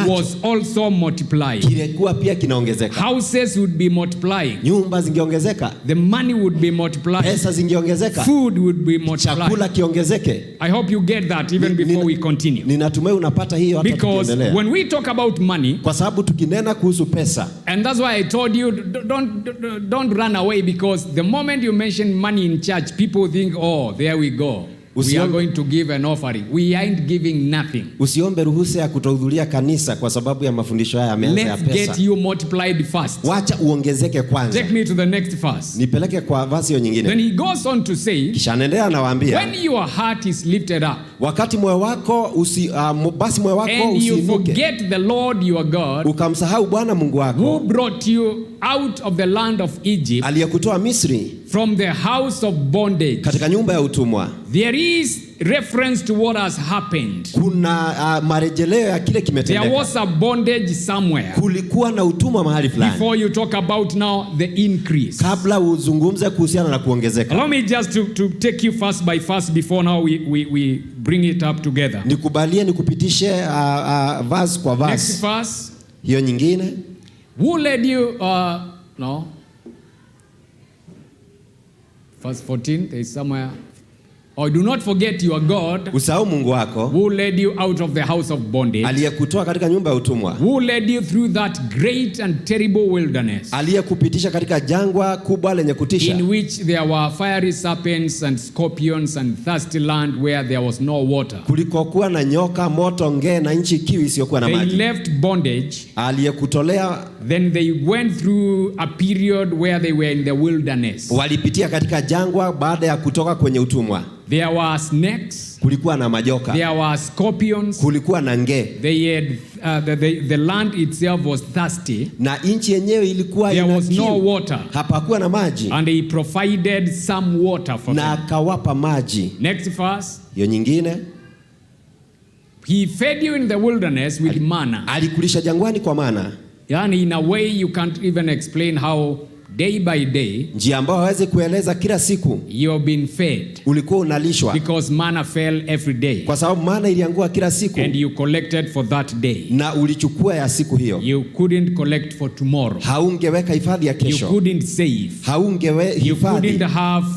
was also multiplying. kilikuwa pia kinaongezeka. Houses would be multiplying. Nyumba zingeongezeka. The money would be multiplying. Pesa zingeongezeka. Food would be multiplying. Chakula kiongezeke. I hope you get that even before we continue. Ninatumai unapata hiyo hata because when we talk about money, kwa sababu tukinena kuhusu pesa, and that's why I told you don't run away, because the moment you mention money in church, people think, oh, there we go. We are going to give an offering. We ain't giving nothing. Usiombe ruhusa ya kutohudhuria kanisa kwa sababu ya mafundisho haya yameanza ya pesa. Let's get you multiplied first. Wacha uongezeke kwanza. Take me to the next verse. Nipeleke kwa verse nyingine. Then he goes on to say, kisha anaendelea anawaambia, when your heart is lifted up, wakati moyo wako basi moyo wako and you usiinuke, forget the Lord your God, ukamsahau Bwana Mungu wako, who brought you out of the land of Egypt, aliyekutoa Misri, from the house of bondage, katika nyumba ya utumwa. There is reference to what has happened. Kuna marejeleo ya kile kimetendeka. There was a bondage somewhere. Kulikuwa na utumwa mahali fulani. Before you talk about now the increase. Kabla uzungumze kuhusiana na kuongezeka. Allow me just to take you first by first before now we bring it up together. Nikubalie nikupitishe verse kwa verse. Next verse. Hiyo nyingine. Who led you no. Verse 14, there is somewhere. Or do not forget your God, usahau Mungu wako, who led you out of the house of bondage, aliyekutoa katika nyumba ya utumwa, who led you through that great and terrible wilderness, aliyekupitisha katika jangwa kubwa lenye kutisha, in which there were fiery serpents and scorpions and thirsty land where there was no water. Kulikokuwa na nyoka, moto, nge na nchi kiu isiyokuwa na maji. They left bondage, aliyekutolea, then they went through a period where they were in the wilderness. Walipitia katika jangwa baada ya kutoka kwenye utumwa. There were snakes, kulikuwa na majoka, there were scorpions, kulikuwa na nge. They had the land itself was thirsty, na nchi yenyewe ilikuwa ina kiu, there was no water, hapakuwa na maji, and he provided some water for them, na akawapa maji. Next verse. Hiyo nyingine, he fed you in the wilderness with manna. Alikulisha jangwani kwa mana. Yani in a way you can't even explain how day by day, njia ambayo hawezi kueleza kila siku, you have been fed, ulikuwa unalishwa, because manna fell every day, kwa sababu manna iliangua kila siku, and you collected for that day, na ulichukua ya siku hiyo. You couldn't collect for tomorrow, haungeweka hifadhi ya kesho, you couldn't save, haungeweka you couldn't have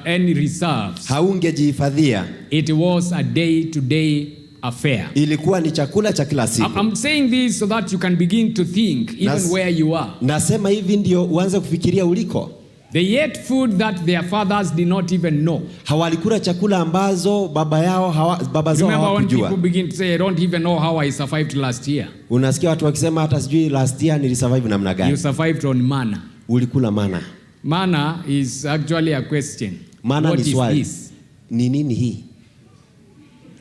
any reserves, haungejihifadhia. It was a day to day affair. Ilikuwa ni chakula cha kila siku. I'm saying this so that you can begin to think even where you are. Nasema hivi ndio uanze kufikiria uliko. They ate food that their fathers did not even know. Hawalikula chakula ambazo baba zao hawakujua. Remember when people begin to say, I don't even know how I survived last year. Unasikia watu wakisema hata sijui last year nilisurvive namna gani. You survived on manna. Ulikula manna. Manna is actually a question. Manna ni swali. What is this? Ni nini hii?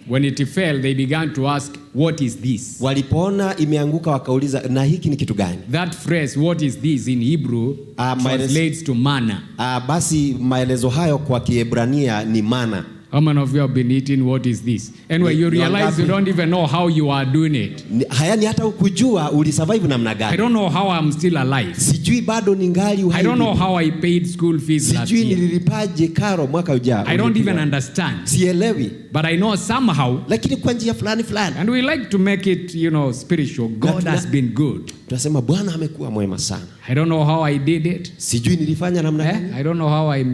When it fell, they began to ask, what is this? Walipoona imeanguka wakauliza, na hiki ni kitu gani? That phrase, what is this, in Hebrew translates to manna. Basi maelezo hayo kwa Kiebrania ni mana. How many of you have been eating what is this? Anyway, you realize you don't even know how you are doing it. Hayani hata ukujua ulisurvive namna gani. I don't know how I'm still alive. Sijui bado ningali uhai. I don't know how I paid school fees last year. Sijui nililipaje karo mwaka ujao. I don't even understand. Sielewi. But I know somehow. Lakini kwa njia fulani. And we like to make it, spiritual. God has been good. Tunasema Bwana amekuwa mwema sana. I don't know how I did it. Sijui nilifanya namna gani. I don't know how I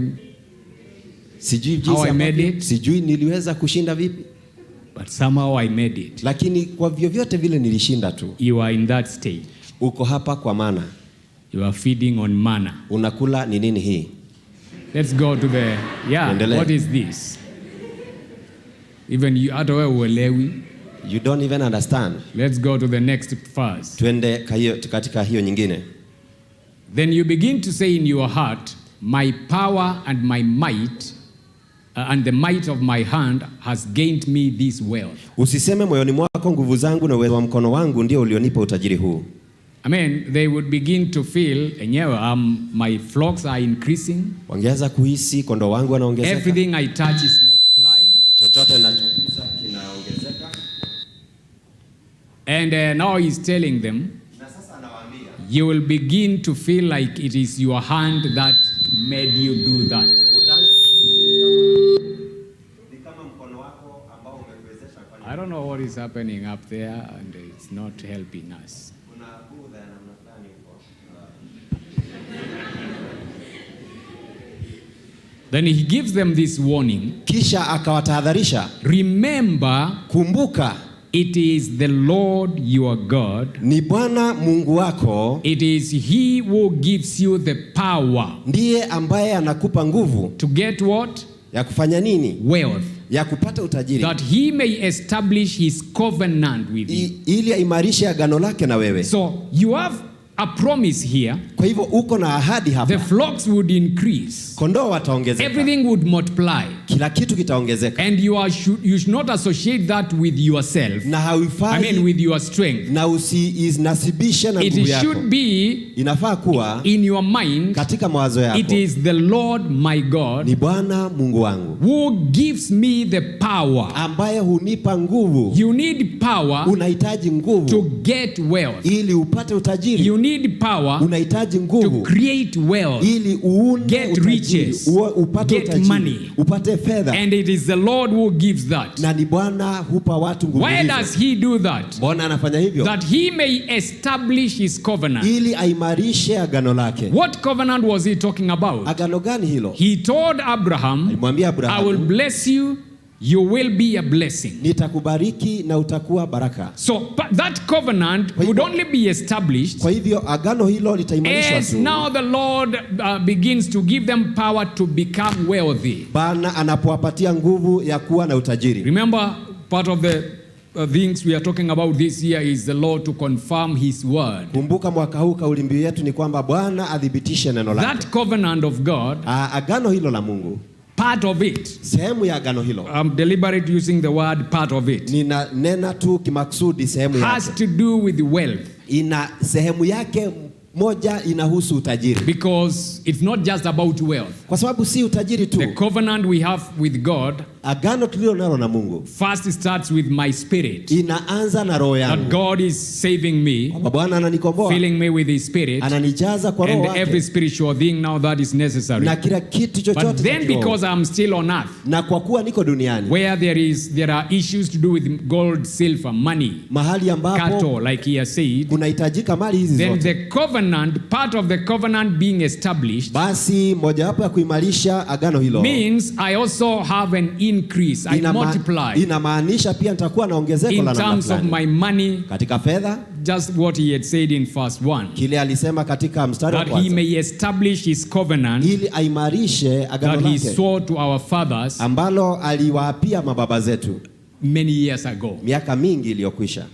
made it. Sijui niliweza kushinda vipi. But somehow I made it. Lakini kwa vyovyote vile nilishinda tu. You are in that state. Uko hapa kwa mana. You are feeding on manna. Unakula ni nini hii? Let's go to the what is this? Even you hata wewe uelewi. You don't even understand. Let's go to the next verse. Twende katika hiyo nyingine. Then you begin to say in your heart, my power and my might and the might of my hand has gained me this wealth. Usiseme moyoni mwako, nguvu zangu na uwezo wa mkono wangu ndio ulionipa utajiri huu. They would begin to feel, my flocks are increasing. Wangeanza kuhisi kondoo wangu wanaongezeka. Everything I touch is multiplying. Chochote ninachogusa kinaongezeka. And now he's telling them, you will begin to feel like it is your hand that made you do that. I don't know what is happening up there, and It's not helping us. Then he gives them this warning. Kisha akawatahadharisha. Remember, kumbuka, it is the Lord your God. Ni Bwana Mungu wako. It is he who gives you the power. Ndiye ambaye anakupa nguvu. To get what? Ya kufanya nini? Wealth. Ya kupata utajiri. That he may establish his covenant with you. Ili aimarishe agano lake na wewe. So you have a promise here. Kwa hivyo uko na ahadi hapa. The flocks would increase. Kondoo wataongezeka. Everything would multiply. Kila kitu kitaongezeka. And you should not associate that with yourself. Na haifai, with your strength. Na usinasibishe na nguvu yako. It should be, inafaa kuwa, in your mind, katika mawazo yako. It is the Lord my God. Ni Bwana Mungu wangu. Who gives me the power. Ambaye hunipa nguvu. You need power. Unahitaji nguvu. To get wealth. Ili upate utajiri. You need power. Unahitaji nguvu. To create wealth. Ili uunde get utajiri. Riches. Upate get utajiri. Money. Upate fedha. And it is the Lord who gives that. Na ni Bwana hupa watu nguvu. Why does he do that? Mbona anafanya hivyo? That he may establish his covenant. Ili aimarishe agano lake. What covenant was he talking about? Agano gani hilo? He told Abraham, alimwambia Abraham, I will bless you. You will be a blessing. Nitakubariki na utakuwa baraka. So that covenant would only be established. Kwa hivyo agano hilo litaimarishwa tu. As now the Lord begins to give them power to become wealthy. Bwana anapowapatia nguvu ya kuwa na utajiri. Remember, part of the things we are talking about this year is the Lord to confirm his word. Kumbuka mwaka huu kauli mbiu yetu ni kwamba Bwana adhibitishe neno lake. That covenant of God, agano hilo la Mungu, part of it, sehemu ya agano hilo, I'm deliberate using the word part of it, nena tu kimaksudi sehemu yake, has to do with wealth. Ina sehemu yake moja inahusu utajiri. Because it's not just about wealth. Kwa sababu si utajiri tu. The covenant we have with God, agano tulilo nalo na Mungu, first starts with my spirit. Inaanza na roho yangu. That God is saving me, Bwana ananikomboa, filling me with his spirit, ananijaza kwa roho wake, and every spiritual thing now that is necessary. Na kila kitu chochote. But then because I'm still on earth, na kwa kuwa niko duniani, where there are issues to do with gold, silver, money, mahali ambapo cattle, like he has said, kunahitajika mali hizi then zote. the covenant, part of the covenant being established, basi mojawapo ya kuimarisha agano hilo, means I also have an increase, I multiply. Inamaanisha pia nitakuwa na ongezeko la namna fulani. In terms of my money, katika fedha, just what he had said in verse 1. Kile alisema katika mstari wa kwanza. That he may establish his covenant, ili aimarishe agano lake, that he swore to our fathers, ambalo aliwaapia mababa zetu many years ago. Miaka mingi iliyokwisha.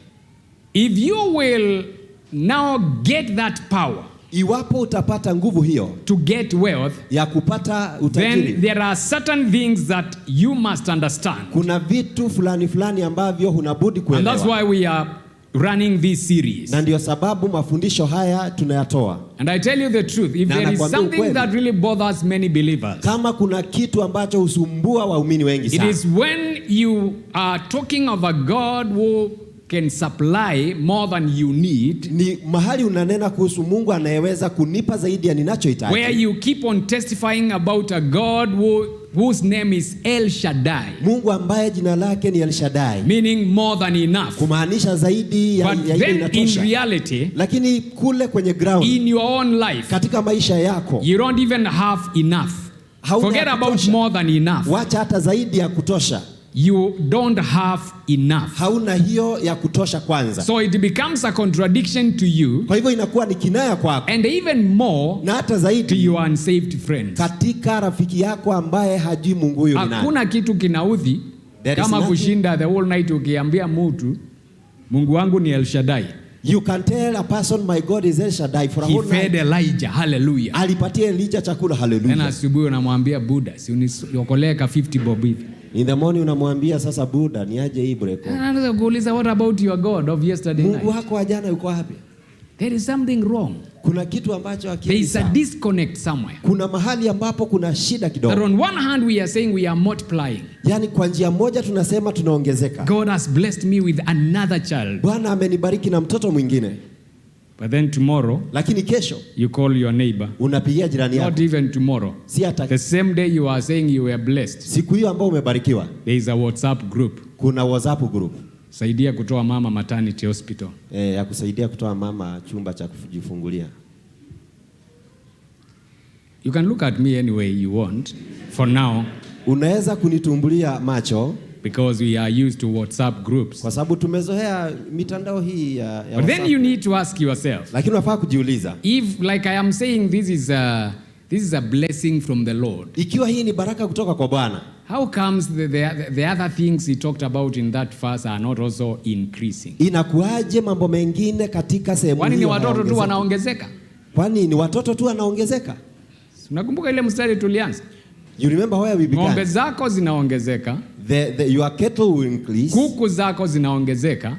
If you will now get that power, iwapo utapata nguvu hiyo, to get wealth, ya kupata utajiri, then there are certain things that you must understand. Kuna vitu fulani fulani ambavyo hunabudi kuelewa. And that's why we are running this series. Na ndio sababu mafundisho haya tunayatoa. And I tell you the truth, if there is something that really bothers many believers, kama kuna kitu ambacho husumbua waumini wengi sana, it is when you are talking of a God who can supply more than you need. Ni mahali unanena kuhusu Mungu anayeweza kunipa zaidi ya ninachohitaji. Where you keep on testifying about a God whose name is El Shaddai. Mungu ambaye jina lake ni El Shaddai. Meaning more than enough. Kumaanisha zaidi ya ile inatosha. In reality, lakini kule kwenye ground, in your own life, katika maisha yako, you don't even have enough. Forget about more than enough. Wacha hata zaidi ya kutosha. You don't have enough. Hauna hiyo ya kutosha kwanza. So it becomes a contradiction to you. Kwa hivyo inakuwa ni kinaya kwako. And even more, na hata zaidi, to your unsaved friends. Katika rafiki yako ambaye hajui Mungu huyu ni nani. Hakuna kitu kinaudhi kama kushinda the whole night ukiambia mtu Mungu wangu ni El Shaddai. You can tell a person my God is El Shaddai for a whole night. He fed Elijah, hallelujah. Alipatia Elijah chakula, hallelujah. Na asubuhi unamwambia Buddha, si uniokolee ka 50 bob hivi. In the morning unamwambia sasa Buddha niaje hii breko. Anaanza kuuliza what about your God of yesterday night? Mungu wako wa jana yuko wapi? There is something wrong. Kuna kitu ambacho hakiki. There is a disconnect somewhere. Kuna mahali ambapo kuna shida kidogo. That on one hand we are saying we are multiplying. Yani kwa njia moja tunasema tunaongezeka. God has blessed me with another child. Bwana amenibariki na mtoto mwingine. But then tomorrow, lakini kesho, you call your neighbor. Unapigia jirani yako. Not even tomorrow. Si hata. The same day you are saying you were blessed. Siku hiyo ambayo umebarikiwa. There is a WhatsApp group. Kuna WhatsApp group. Saidia kutoa mama maternity hospital. Ya kusaidia kutoa mama chumba cha kujifungulia. You can look at me any way you want for now. Unaweza kunitumbulia macho because we are used to WhatsApp groups. Kwa sababu tumezoea mitandao hii ya But WhatsApp. then you need to ask yourself. Lakini unafaa kujiuliza. If like I am saying this is a blessing from the Lord. Ikiwa hii ni baraka kutoka kwa Bwana. How comes the other things he talked about in that verse are not also increasing? Inakuaje mambo mengine katika sehemu hii? Kwani ni watoto tu wanaongezeka? Kwani ni watoto tu wanaongezeka? Unakumbuka ile mstari tulianza? You remember where we began? Ng'ombe zako zinaongezeka. Your cattle will increase. Kuku zako zinaongezeka.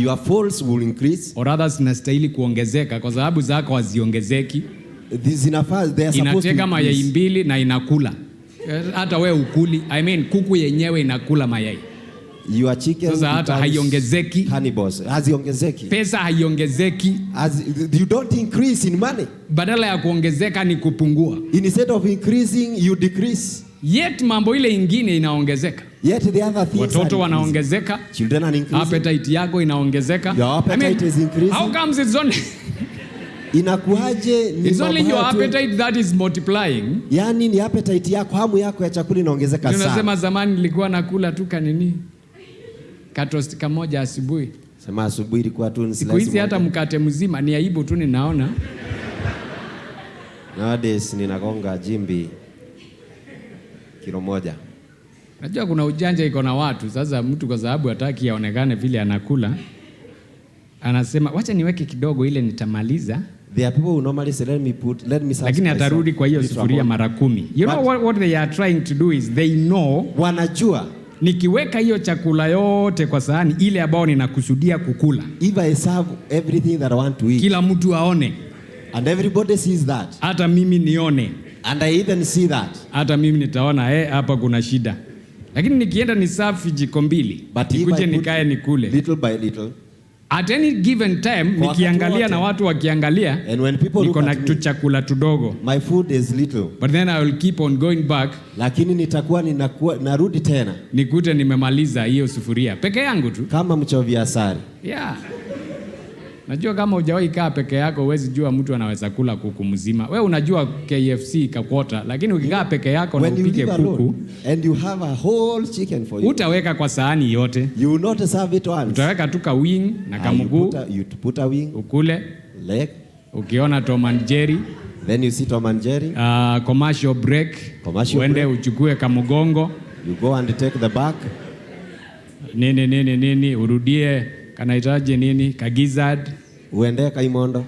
Your fowls will increase. Or others zinastahili kuongezeka kwa sababu zako haziongezeki. Inatega mayai 2 na inakula. Hata wewe ukuli. I mean kuku yenyewe inakula mayai. Your chicken sasa hata haiongezeki. Cannibals. Haziongezeki. Pesa haiongezeki. You don't increase in money. Badala ya kuongezeka ni kupungua. Instead of increasing you decrease. Yet mambo ile ingine inaongezeka. Yet the other things watoto wanaongezeka. Children are increasing. Appetite yako inaongezeka. Your appetite is increasing. How comes it's only Inakuaje ni it's only your appetite that is multiplying. Yani ni appetite yako, hamu yako ya chakula inaongezeka sana. Unasema zamani nilikuwa nakula tu kanini? Katosti kamoja asubuhi. Sema asubuhi ilikuwa tu ni siku hizi hata mkate mzima ni aibu tu ninaona. Nowadays ninagonga jimbi kilo moja. Najua kuna ujanja iko na watu. Sasa mtu kwa sababu hataki aonekane vile anakula, anasema wacha niweke kidogo ile nitamaliza. There are people who normally say let me lakini atarudi kwa hiyo sufuria mara 10. You know what they are trying to do is they know, wanajua nikiweka hiyo chakula yote kwa sahani ile ambao ninakusudia kukula, if I serve everything that I want to eat, kila mtu aone, and everybody sees that, hata mimi nione, and I even see that, hata mimi nitaona hapa kuna shida. Lakini nikienda ni serve jiko 2, nikuje nikae nikule little by little. At any given time nikiangalia na watu wakiangalia, niko na chakula tudogo, my food is little, but then I will keep on going back, lakini nitakuwa narudi tena nikute nimemaliza hiyo sufuria peke yangu tu kama mchovia asali. Yeah. Najua kama hujawahi kaa peke yako huwezi jua mtu anaweza kula kuku mzima. Wewe unajua KFC kakota, lakini ukikaa peke yako na upike kuku and you have a whole chicken for you, utaweka kwa sahani yote. You will not serve it once. Utaweka tu ka wing na kamuguu. You put a wing, ukule leg. Ukiona Tom and Jerry, then you see Tom and Jerry. Commercial break. Uende uchukue kamugongo. You go and take the back. Nini urudie kanahitaji nini kagizard, uende kaimondo.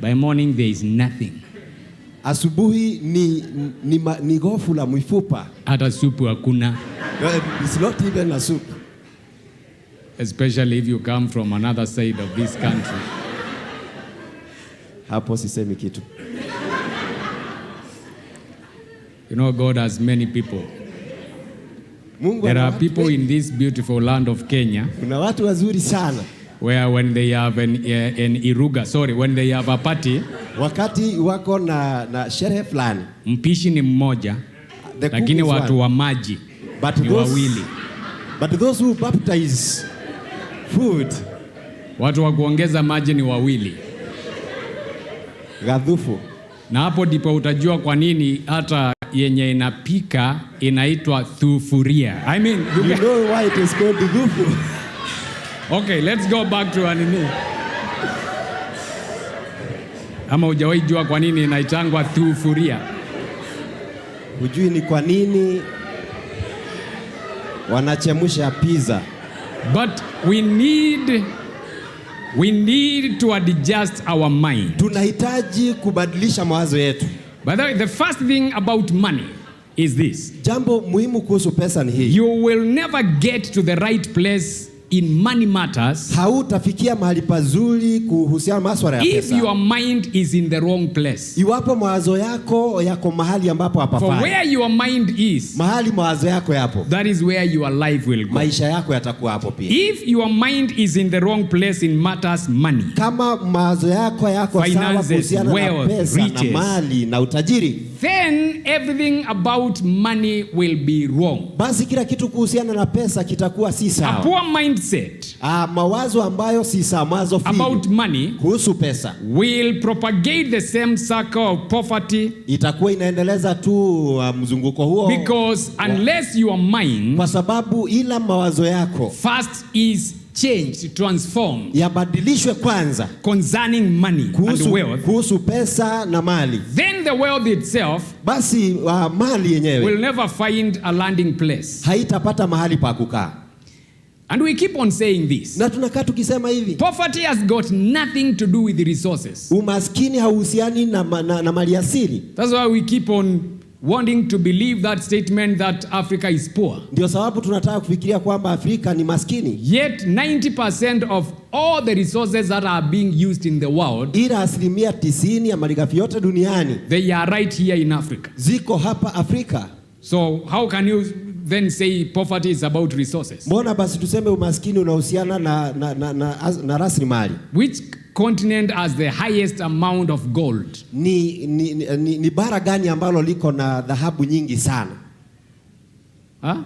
By morning there is nothing. Asubuhi ni gofu la mifupa, hata supu hakuna. It's not even a soup, especially if you come from another side of this country. Hapo sisemi kitu. You know God has many people. There are people in this beautiful land of Kenya. Kuna watu wazuri sana. Where when they have when they have a party, wakati wako na sherehe fulani, mpishi ni mmoja, lakini watu wa maji ni wawili. But those who baptize food, watu wa kuongeza maji ni wawili. Gadhufu. Na hapo ndipo utajua kwa nini hata yenye inapika inaitwa thufuria. I mean, you know why it is called dhufu. Okay, let's go back to anini. Ama hujawahi jua kwa nini inaitangwa thufuria? Hujui ni kwa nini wanachemsha pizza. But we need to adjust our mind. Tunahitaji kubadilisha mawazo yetu. By the way, the first thing about money is this. Jambo muhimu kuhusu pesa ni hii. You will never get to the right place in money matters. Hautafikia mahali pazuri kuhusiana masuala ya pesa. If your mind is in the wrong place. Iwapo mawazo yako mahali ambapo hapafai. For where your mind is, mahali mawazo yako yapo, that is where your life will go. Maisha yako yatakuwa hapo pia. If your mind is in the wrong place in matters money, kama mawazo yako sawa kuhusiana na pesa na mali na utajiri, then everything about money will be wrong. Basi kila kitu kuhusiana na pesa kitakuwa si A sawa. poor mindset Mawazo ambayo si sawa, mawazo about money kuhusu pesa will propagate the same circle of poverty, itakuwa inaendeleza tu mzunguko huo, because unless your mind kwa sababu ila mawazo yako first is changed, transformed, yabadilishwe kwanza concerning money and wealth, kuhusu pesa na mali, then the wealth itself basi mali yenyewe will never find a landing place. haitapata mahali pa kukaa. And we keep on saying this. Na tunakaa tukisema hivi, Poverty has got nothing to do with the resources. umaskini hauhusiani na mali asili. That's why we keep on wanting to believe that statement that Africa is poor. Ndio sababu tunataka kufikiria kwamba Afrika ni maskini. Yet 90% of all the resources that are being used in the world, Ila 90% ya malighafi yote duniani they are right here in Africa. ziko hapa Afrika. So how can you then say poverty is about resources? Mbona basi tuseme umaskini unahusiana na rasilimali? Which continent has the highest amount of gold? Ni bara gani ambalo liko na dhahabu nyingi sana? Huh?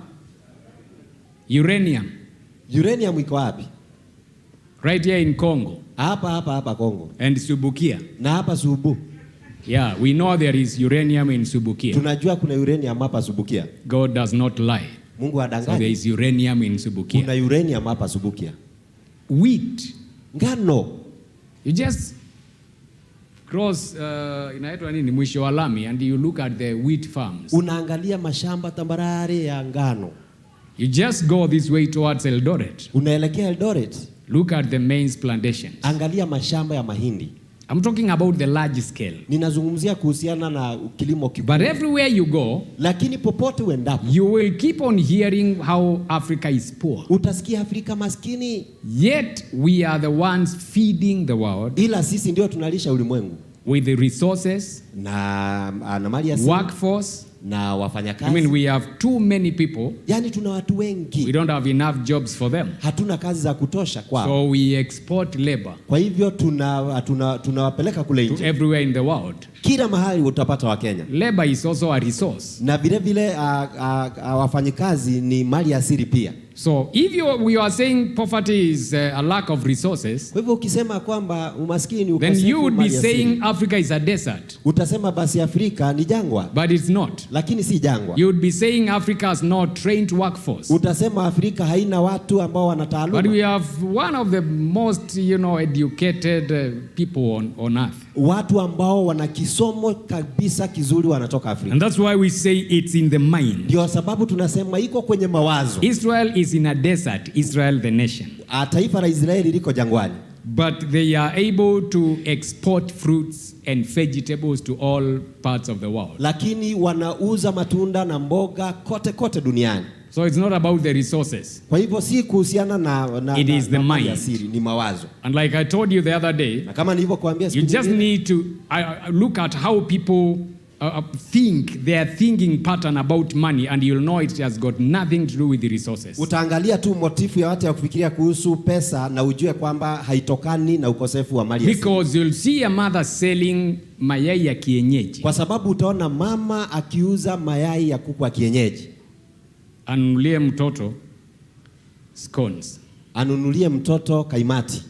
Uranium. Uranium iko wapi? Right here in Congo. Hapa Kongo. And Subukia. Na hapa Subu. Yeah, we know there is uranium in Subukia. Tunajua kuna uranium hapa Subukia. God does not lie. Mungu hadanganyi. So there is uranium in Subukia. Kuna uranium hapa Subukia. Wheat. Ngano. You just cross inaitwa nini, mwisho wa lami, and you look at the wheat farms. Unaangalia mashamba tambarare ya ngano. You just go this way towards Eldoret. Unaelekea Eldoret. Look at the maize plantations. Angalia mashamba ya mahindi. I'm talking about the large scale. Ninazungumzia kuhusiana na kilimo kikubwa. But everywhere you go, lakini popote uendapo, you will keep on hearing how Africa is poor. Utasikia Afrika maskini. Yet we are the ones feeding the world. Ila sisi ndio tunalisha ulimwengu. With the resources, na mali asili, workforce, na wafanyakazi. I mean, we have too many people. Yani tuna watu wengi. We don't have enough jobs for them. Hatuna kazi za kutosha kwao. So we export labor. Kwa hivyo tunawapeleka kule nje. To everywhere in the world. Kila mahali utapata wa Kenya. Labor is also a resource. Na vile vile wafanyikazi ni mali asili pia. So if we are saying poverty is a lack of resources, kwa hivyo ukisema kwamba umaskini ni ukosefu, then you would be saying Africa is a desert. Utasema basi Afrika ni jangwa. But it's not. Lakini si jangwa. You would be saying Africa has no trained workforce. Utasema Afrika haina watu ambao wana taaluma. But we have one of the most, educated people on earth. Watu ambao wana kisomo kabisa kizuri wanatoka Afrika. And that's why we say it's in the mind. Ndio sababu tunasema iko kwenye mawazo. Israel is in a desert, Israel the nation. Taifa la Israeli liko jangwani. But they are able to export fruits and vegetables to all parts of the world. Lakini wanauza matunda na mboga kote duniani. So it's not about the resources. Kwa hivyo si kuhusiana it is the mind. Asili, ni mawazo. And like I told you the other day, na kama nilivyokuambia you just need to look at how people think, their thinking pattern about money, and you'll know it has got nothing to do with the resources. Utaangalia tu motifu ya watu ya kufikiria kuhusu pesa na ujue kwamba haitokani na ukosefu wa mali. Because you'll see a mother selling mayai ya kienyeji. Kwa sababu utaona mama akiuza mayai ya kuku wa kienyeji. Anunulie mtoto scones. Anunulie mtoto kaimati.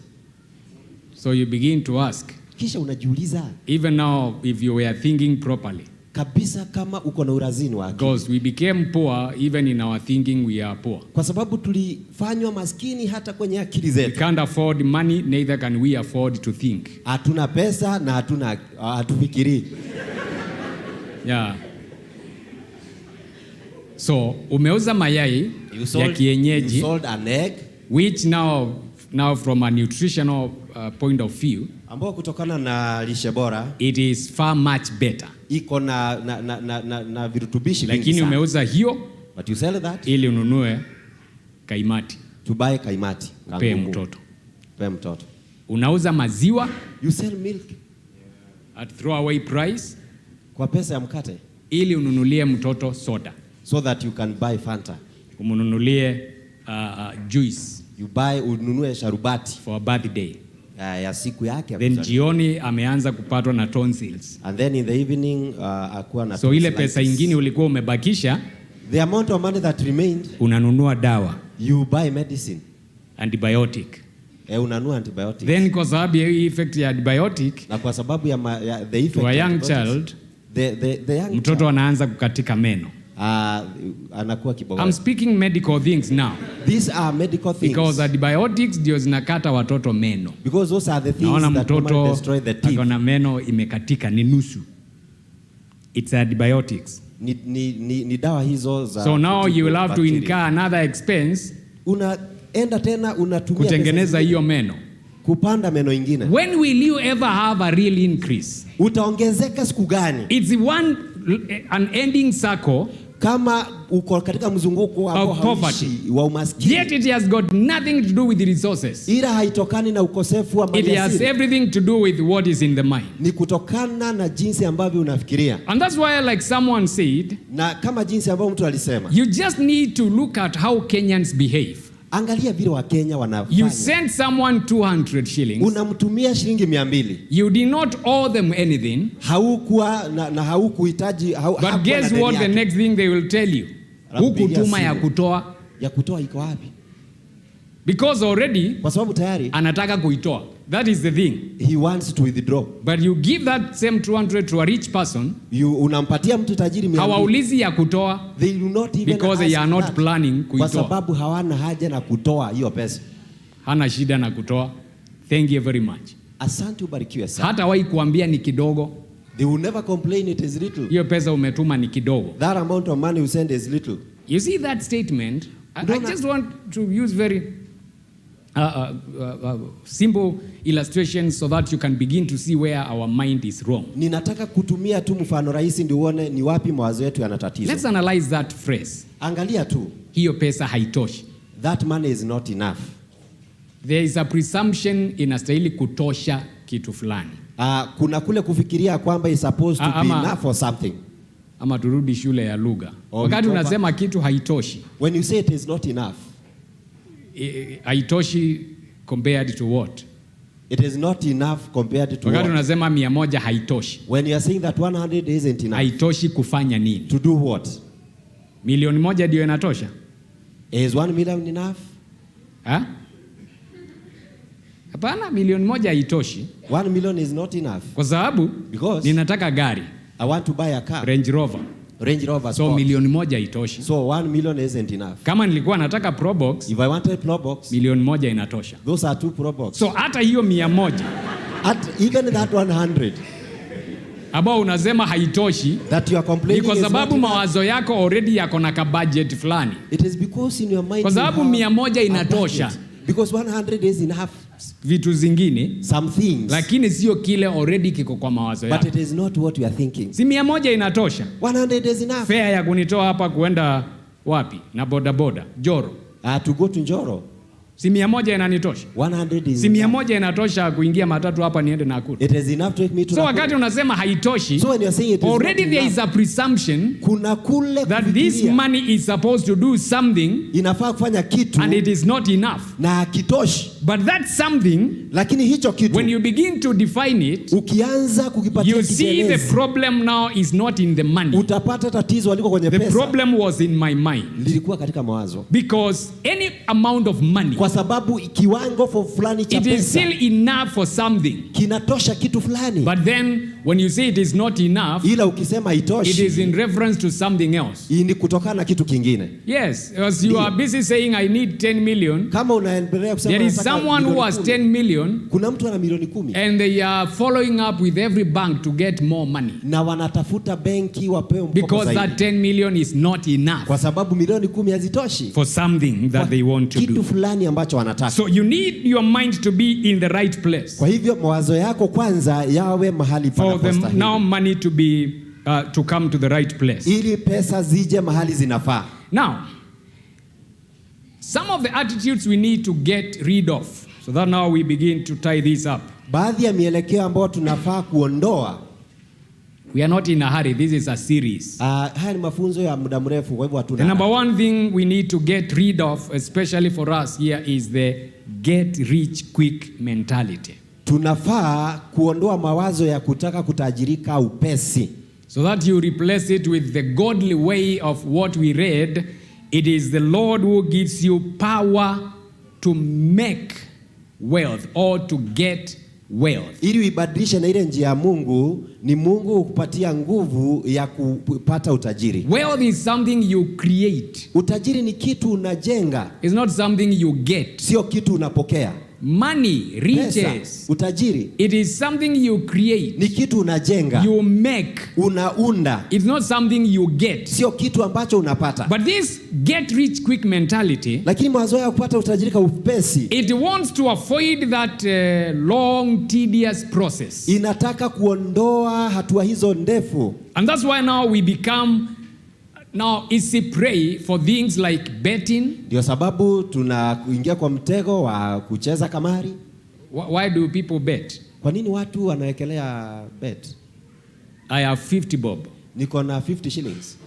So you begin to ask. Kisha unajiuliza. Even now, if you were thinking properly. Kabisa kama uko na urazini wa akili. Because we became poor, even in our thinking we are poor. Kwa sababu tulifanywa maskini hata kwenye akili zetu. We can't afford money, neither can we afford to think. Hatuna pesa na hatufikiri. Yeah. So, umeuza mayai ya kienyeji. You sold an egg. Which now from a nutritional point of view, ambao kutokana na lishe bora, it is far much better. Iko na virutubishi vingi sana. Lakini umeuza hiyo, but you sell that, ili ununue kaimati. To buy kaimati. Pe mtoto. Unauza maziwa. You sell milk. At throwaway price. Kwa pesa ya mkate. Ili ununulie mtoto soda. So that you can buy Fanta. Umununulie juice. Ununue sharubati. For a birthday. ya siku yake. Then jioni ameanza kupatwa na tonsils. And then in the evening akuwa na so ile pesa ingine ulikuwa umebakisha, the amount of money that remained, unanunua dawa, you buy medicine, antibiotic. Unanunua antibiotic. Then kwa sababu ya effect ya antibiotic, na kwa sababu ya the effect to a young child, the young mtoto anaanza kukatika meno. Anakuwa kibogoyo. I'm speaking medical things now. These are medical things. Because antibiotics ndio zinakata watoto meno. Because those are the things that destroy the teeth. Akona meno imekatika ni nusu. It's antibiotics. Ni dawa hizo za. So now you will have to incur another expense. Unaenda tena unatumia kutengeneza hiyo meno. Kupanda meno ingine. When will you ever have a real increase? Utaongezeka siku gani? It's an ending circle. Kama uko katika mzunguko wa umaskini. Yet it has got nothing to do with the resources. Ila haitokani na ukosefu wa mali. It has everything to do with what is in the mind. Ni kutokana na jinsi ambavyo unafikiria. And that's why, like someone said, na kama jinsi ambavyo mtu alisema, you just need to look at how Kenyans behave. Angalia vile wa Kenya wanafanya. You send someone 200 shillings. Unamtumia shilingi 200. You did not owe them anything. Haukuwa na haukuhitaji. But guess what the next thing they will tell you? Hukutuma ya kutoa. Ya kutoa iko wapi? Because already kwa sababu tayari anataka kuitoa. That is the thing. He wants to withdraw. But you give that same 200 to a rich person. Unampatia mtu tajiri 200. Hawaulizi ya kutoa. They do not even because they are not planning kuitoa. Kwa sababu hawana haja na kutoa hiyo pesa. Hana shida na kutoa. Thank you very much. Asante, ubarikiwe sana. Hata wahi kuambia ni kidogo. They will never complain it is little. Hiyo pesa umetuma ni kidogo. That amount of money you send is little. You see that statement? I just want to use very simple illustrations so that you can begin to see where our mind is wrong. Ninataka kutumia tu mfano rahisi ndio uone ni wapi mawazo yetu yana tatizo. Let's analyze that phrase. Angalia tu. Hiyo pesa haitoshi. That money is not enough. There is a presumption inastahili kutosha kitu fulani. Kuna kule kufikiria kwamba is supposed to be enough for something. Ama turudi shule ya lugha. Wakati unasema kitu haitoshi. When you say it is not enough. Haitoshi compared to what? It is not enough compared to what? Wakati unasema 100 haitoshi. When you are saying that 100 isn't enough. Haitoshi kufanya nini? To do what? 1,000,000 ndio inatosha? Is 1 million enough? Hapana, 1,000,000 haitoshi. 1 million is not enough. Kwa sababu ninataka gari. I want to buy a car. Range Rover. So 1,000,000 haitoshi. So 1 million isn't enough. Kama nilikuwa nataka Pro Box, if I wanted Pro Box, 1,000,000 inatosha. Those are 2 Pro Box. So hata hiyo 100. Even that 100. Ambao unasema haitoshi. That you are complaining. Ni kwa sababu mawazo yako already yako na budget fulani. It is because in your mind. Kwa sababu 100 inatosha. Because 100 is enough. Vitu zingine, some things, lakini sio kile already kiko kwa mawazo yako. But it is not what you are thinking. Si 100 inatosha. 100 is enough. Fare ya kunitoa hapa kuenda wapi? Na boda boda, Njoro. To go to Njoro. Si 100 inanitosha. 100 is. Si 100 inatosha kuingia matatu hapa niende Nakuru. It is enough to take me to. So wakati unasema haitoshi, so when you are saying it is already there is a presumption kuna kule that this money is supposed to do something, inafaa kufanya kitu, and it is not enough. Na kitoshi. But that something, lakini hicho kitu, when you begin to define it, ukianza kukipatia you see the problem now is not in the money. Utapata tatizo liko kwenye pesa. The problem was in my mind. Lilikuwa katika mawazo. Because any amount of money, kwa sababu kiwango fulani cha pesa, it is still enough for something. Kinatosha kitu fulani. But then when you say it is not enough, ila ukisema haitoshi, it is in reference to something else. Ni kutokana na kitu kingine. Yes, as you are busy saying I need 10 million. Kama unaendelea kusema there is someone who has 10 million. Kuna mtu ana milioni 10. And they are following up with every bank to get more money. Na wanatafuta benki wapewe mkopo because zaidi. That 10 million is not enough. Kwa sababu milioni 10 hazitoshi. For something that they want to do. Kitu fulani ambacho wanataka. So you need your mind to be in the right place. Kwa hivyo mawazo yako kwanza yawe mahali panapostahili. For the now money to be to come to the right place. Ili pesa zije mahali zinafaa. Now, some of the attitudes we need to get rid of, so that now we begin to tie this up. Baadhi ya mielekeo ambayo tunafaa kuondoa. We are not in a hurry. This is a series. Haya ni mafunzo ya muda mrefu, kwa hivyo hatuna. The number one thing we need to get rid of, especially for us here, is the get rich quick mentality. tunafaa kuondoa mawazo ya kutaka kutajirika upesi, so that you replace it with the godly way of what we read. It is the Lord who gives you power to make wealth or to get wealth. Ili uibadilishe na ile njia ya Mungu, ni Mungu hukupatia nguvu ya kupata utajiri. Wealth is something you create. Utajiri ni kitu unajenga. It's not something you get. Sio kitu unapokea. Money, riches, pesa, utajiri, it is something you create. Ni kitu unajenga. You make. Unaunda. It's not something you get. Sio kitu ambacho unapata. But this get rich quick mentality, lakini mazoea ya kupata utajirika upesi, it wants to avoid that long tedious process. Inataka kuondoa hatua hizo ndefu. And that's why now we become easy prey for things like betting. Ndio sababu tunaingia kwa mtego wa kucheza kamari. Why do people bet? Kwa nini watu wanawekelea bet? I have 50 bob. Niko na 50 shillings.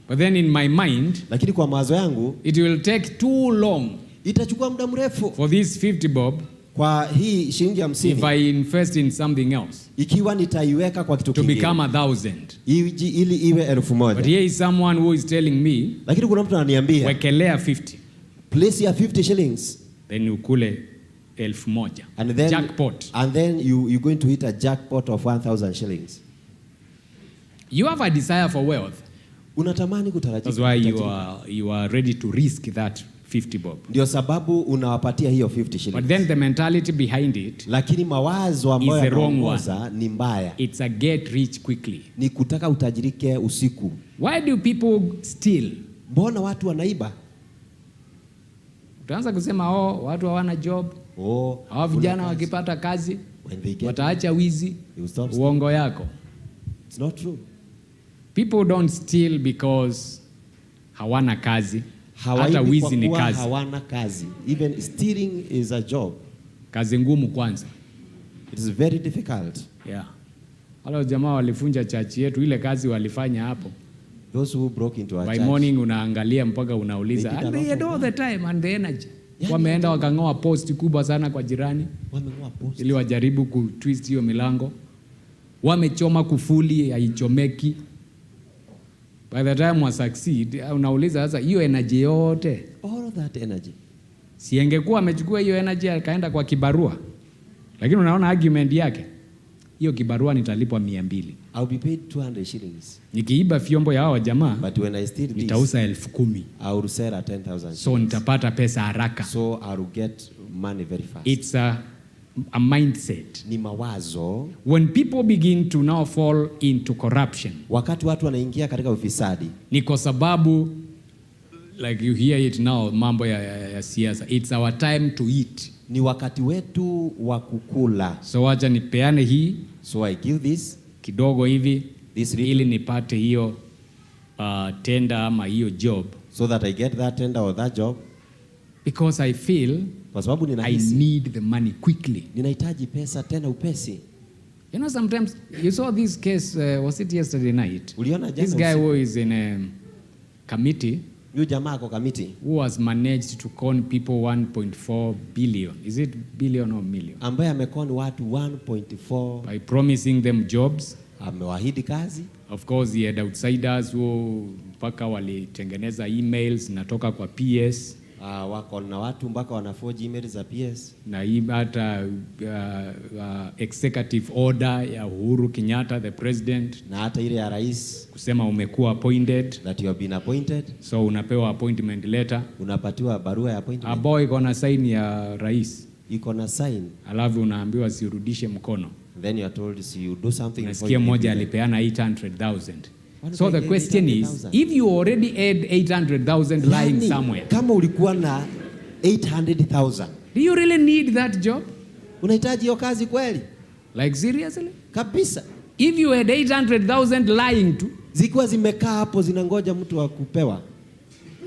But then in my mind, lakini kwa mawazo yangu, it will take too long. Itachukua muda mrefu. For this 50 bob, kwa hii shilingi 50, if I invest in something else, ikiwa nitaiweka kwa kitu kingine, to become 1,000, ili iwe 1,000. But here is someone who is telling me, lakini kuna mtu ananiambia, wekelea 50, place ya 50 shillings, then ukule 1,000, and then jackpot, and then you're going to hit a jackpot of 1,000 shillings. You have a desire for wealth. Unatamani kutarajia. That's why you are ready to risk that 50 bob. Ndio sababu unawapatia hiyo 50 shillings. But then the mentality behind it, lakini mawazo ambayo yanaongoza ni mbaya. It's a get rich quickly. Ni kutaka utajirike usiku. Why do people steal? Mbona watu wanaiba? Utaanza kusema watu hawana job. Hao vijana wakipata kazi wataacha wizi. Uongo yako. It's not true. People don't steal because hawana kazi. Hata wizi ni kazi. Hawana kazi. Even stealing is a job. Kazi ngumu kwanza. It is very difficult. Yeah. Wale jamaa walifunja church yetu, ile kazi walifanya hapo. Those who broke into our church. By morning unaangalia mpaka unauliza, and they had all the time and the energy. Wameenda wakang'oa post kubwa sana kwa jirani. Wameng'oa post. Ili wajaribu kutwist hiyo milango. Wamechoma kufuli haichomeki. By the time we succeed, unauliza sasa hiyo energy yote. All of that energy. Si ingekuwa amechukua hiyo energy akaenda kwa kibarua. Lakini unaona argument yake. Hiyo kibarua nitalipwa 200. I'll be paid 200 shillings. Nikiiba vyombo ya hao jamaa, but when I steal this, nitauza 10,000. I will sell at 10,000. So nitapata pesa haraka. So I will get money very fast. It's a mindset. Ni mawazo. When people begin to now fall into corruption, wakati watu wanaingia katika ufisadi, ni kwa sababu like you hear it now, mambo ya siasa. It's our time to eat. Ni wakati wetu wa kukula. So wacha nipeane hii. So I give this kidogo hivi ili nipate hiyo tender ama hiyo job. So that I get that tender or that job. Because I feel kwa sababu ninahisi I need the money quickly. Ninahitaji pesa tena upesi. You know, sometimes you saw this case, was it yesterday night? Uliona jana? This guy who is in a committee. Yu jamaa kwa committee. Who has managed to con people 1.4 billion. Is it billion or million? Ambaye amekoni watu 1.4. By promising them jobs. Amewaahidi kazi. Of course, he had outsiders who mpaka walitengeneza emails natoka kwa PS. Wako na watu mpaka wanaforge emails za PS. Na hata executive order ya Uhuru Kenyatta, the president. Na hata ile ya rais. Kusema umekuwa appointed. That you have been appointed. So unapewa appointment letter. Unapatiwa barua ya appointment. A boy iko na sign ya rais. Iko na sign. Alafu unaambiwa siurudishe mkono. Then you are told you do something. Nasikia mmoja alipeana 800,000. So the question is, if you already had 800,000 lying somewhere, kama ulikuwa na 800,000, do you really need that job? Unahitaji hiyo kazi kweli? Like seriously? Kabisa. If you had 800,000 lying to, zikuwa zimekaa hapo zinangoja mtu wa kupewa,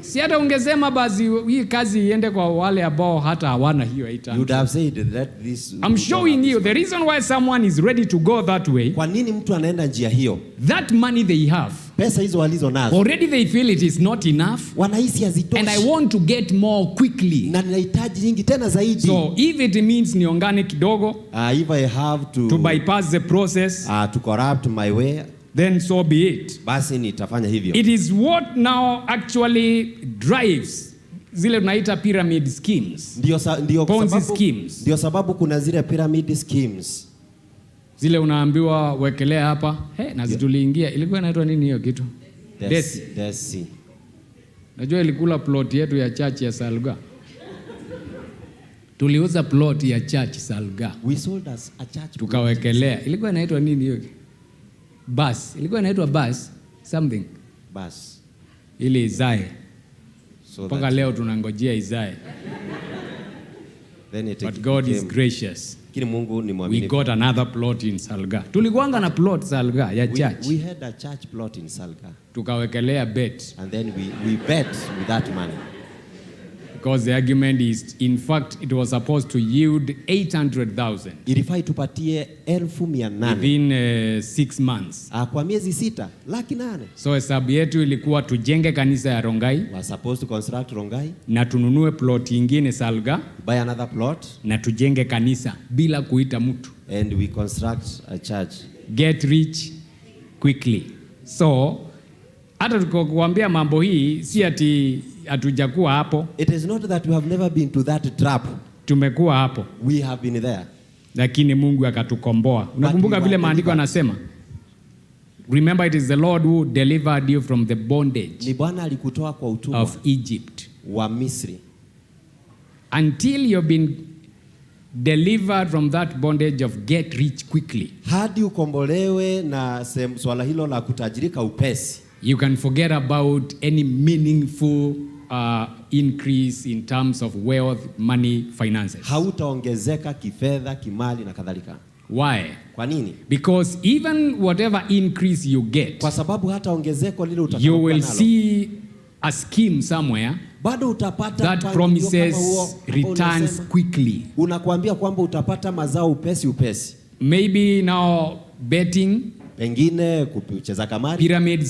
si hata ungesema basi hii kazi iende kwa wale ambao hata hawana hiyo 800. You would have said that this. I'm showing you the reason why someone is ready to go that way. Kwa nini mtu anaenda njia hiyo? That money they have pesa hizo walizo nazo already they feel it is not enough, wanahisi hazitoshi, and I want to get more quickly, na ninahitaji nyingi tena zaidi. So if it means niongane kidogo, if I have to bypass the process, to corrupt my way, then so be it. Basi nitafanya hivyo. It is what now actually drives zile tunaita pyramid schemes. Ndio Ponzi schemes. Ndio sababu kuna zile pyramid schemes. Zile unaambiwa wekelea hapa, na zituliingia. Ilikuwa inaitwa nini hiyo kitu? Desi. Najua ilikula plot yetu ya church ya Salga. Tuliuza plot ya church Salga. We sold us a church. Tukawekelea. Ilikuwa inaitwa nini hiyo? Bus. Ilikuwa inaitwa bus something. Bus. Ili izae. Mpaka leo tunangojea izae. But God is gracious. Mungu ni mwaminifu. We got another plot in Salga. Tulikuanga na plot Salga ya church. We had a church plot in Salga. Tukawekelea bet. And then we bet with that money. Because the argument is, in fact, it was supposed to yield 800,000. Ilifai tupatie 1,800. Within 6 months. Kwa miezi 6, 800,000. So hesabu yetu ilikuwa tujenge kanisa ya Rongai. We were supposed to construct Rongai. Na tununue plot ingine Salga. Buy another plot. Na tujenge kanisa bila kuita mtu. And we construct a church. Get rich quickly. So, hata tukokuambia mambo hii, si ati hatujakuwa hapo. It is not that we have never been to that trap. Tumekuwa hapo. We have been there. Lakini Mungu akatukomboa. Unakumbuka vile maandiko yanasema? Remember, it is the Lord who delivered you from the bondage. Ni Bwana alikutoa kwa utumwa of Egypt. Wa Misri. Until you've been delivered from that bondage of get rich quickly. Hadi ukombolewe na swala hilo la kutajirika upesi. You can forget about any meaningful increase in terms of wealth, money, finances. Hautaongezeka kifedha, kimali na kadhalika. Why? Kwa nini? Because even whatever increase you get, kwa sababu hata ongezeko lile utakalo you will see a scheme somewhere bado utapata that promises returns quickly. Unakuambia kwamba utapata mazao upesi. Maybe now betting, pengine kucheza kamari, pyramid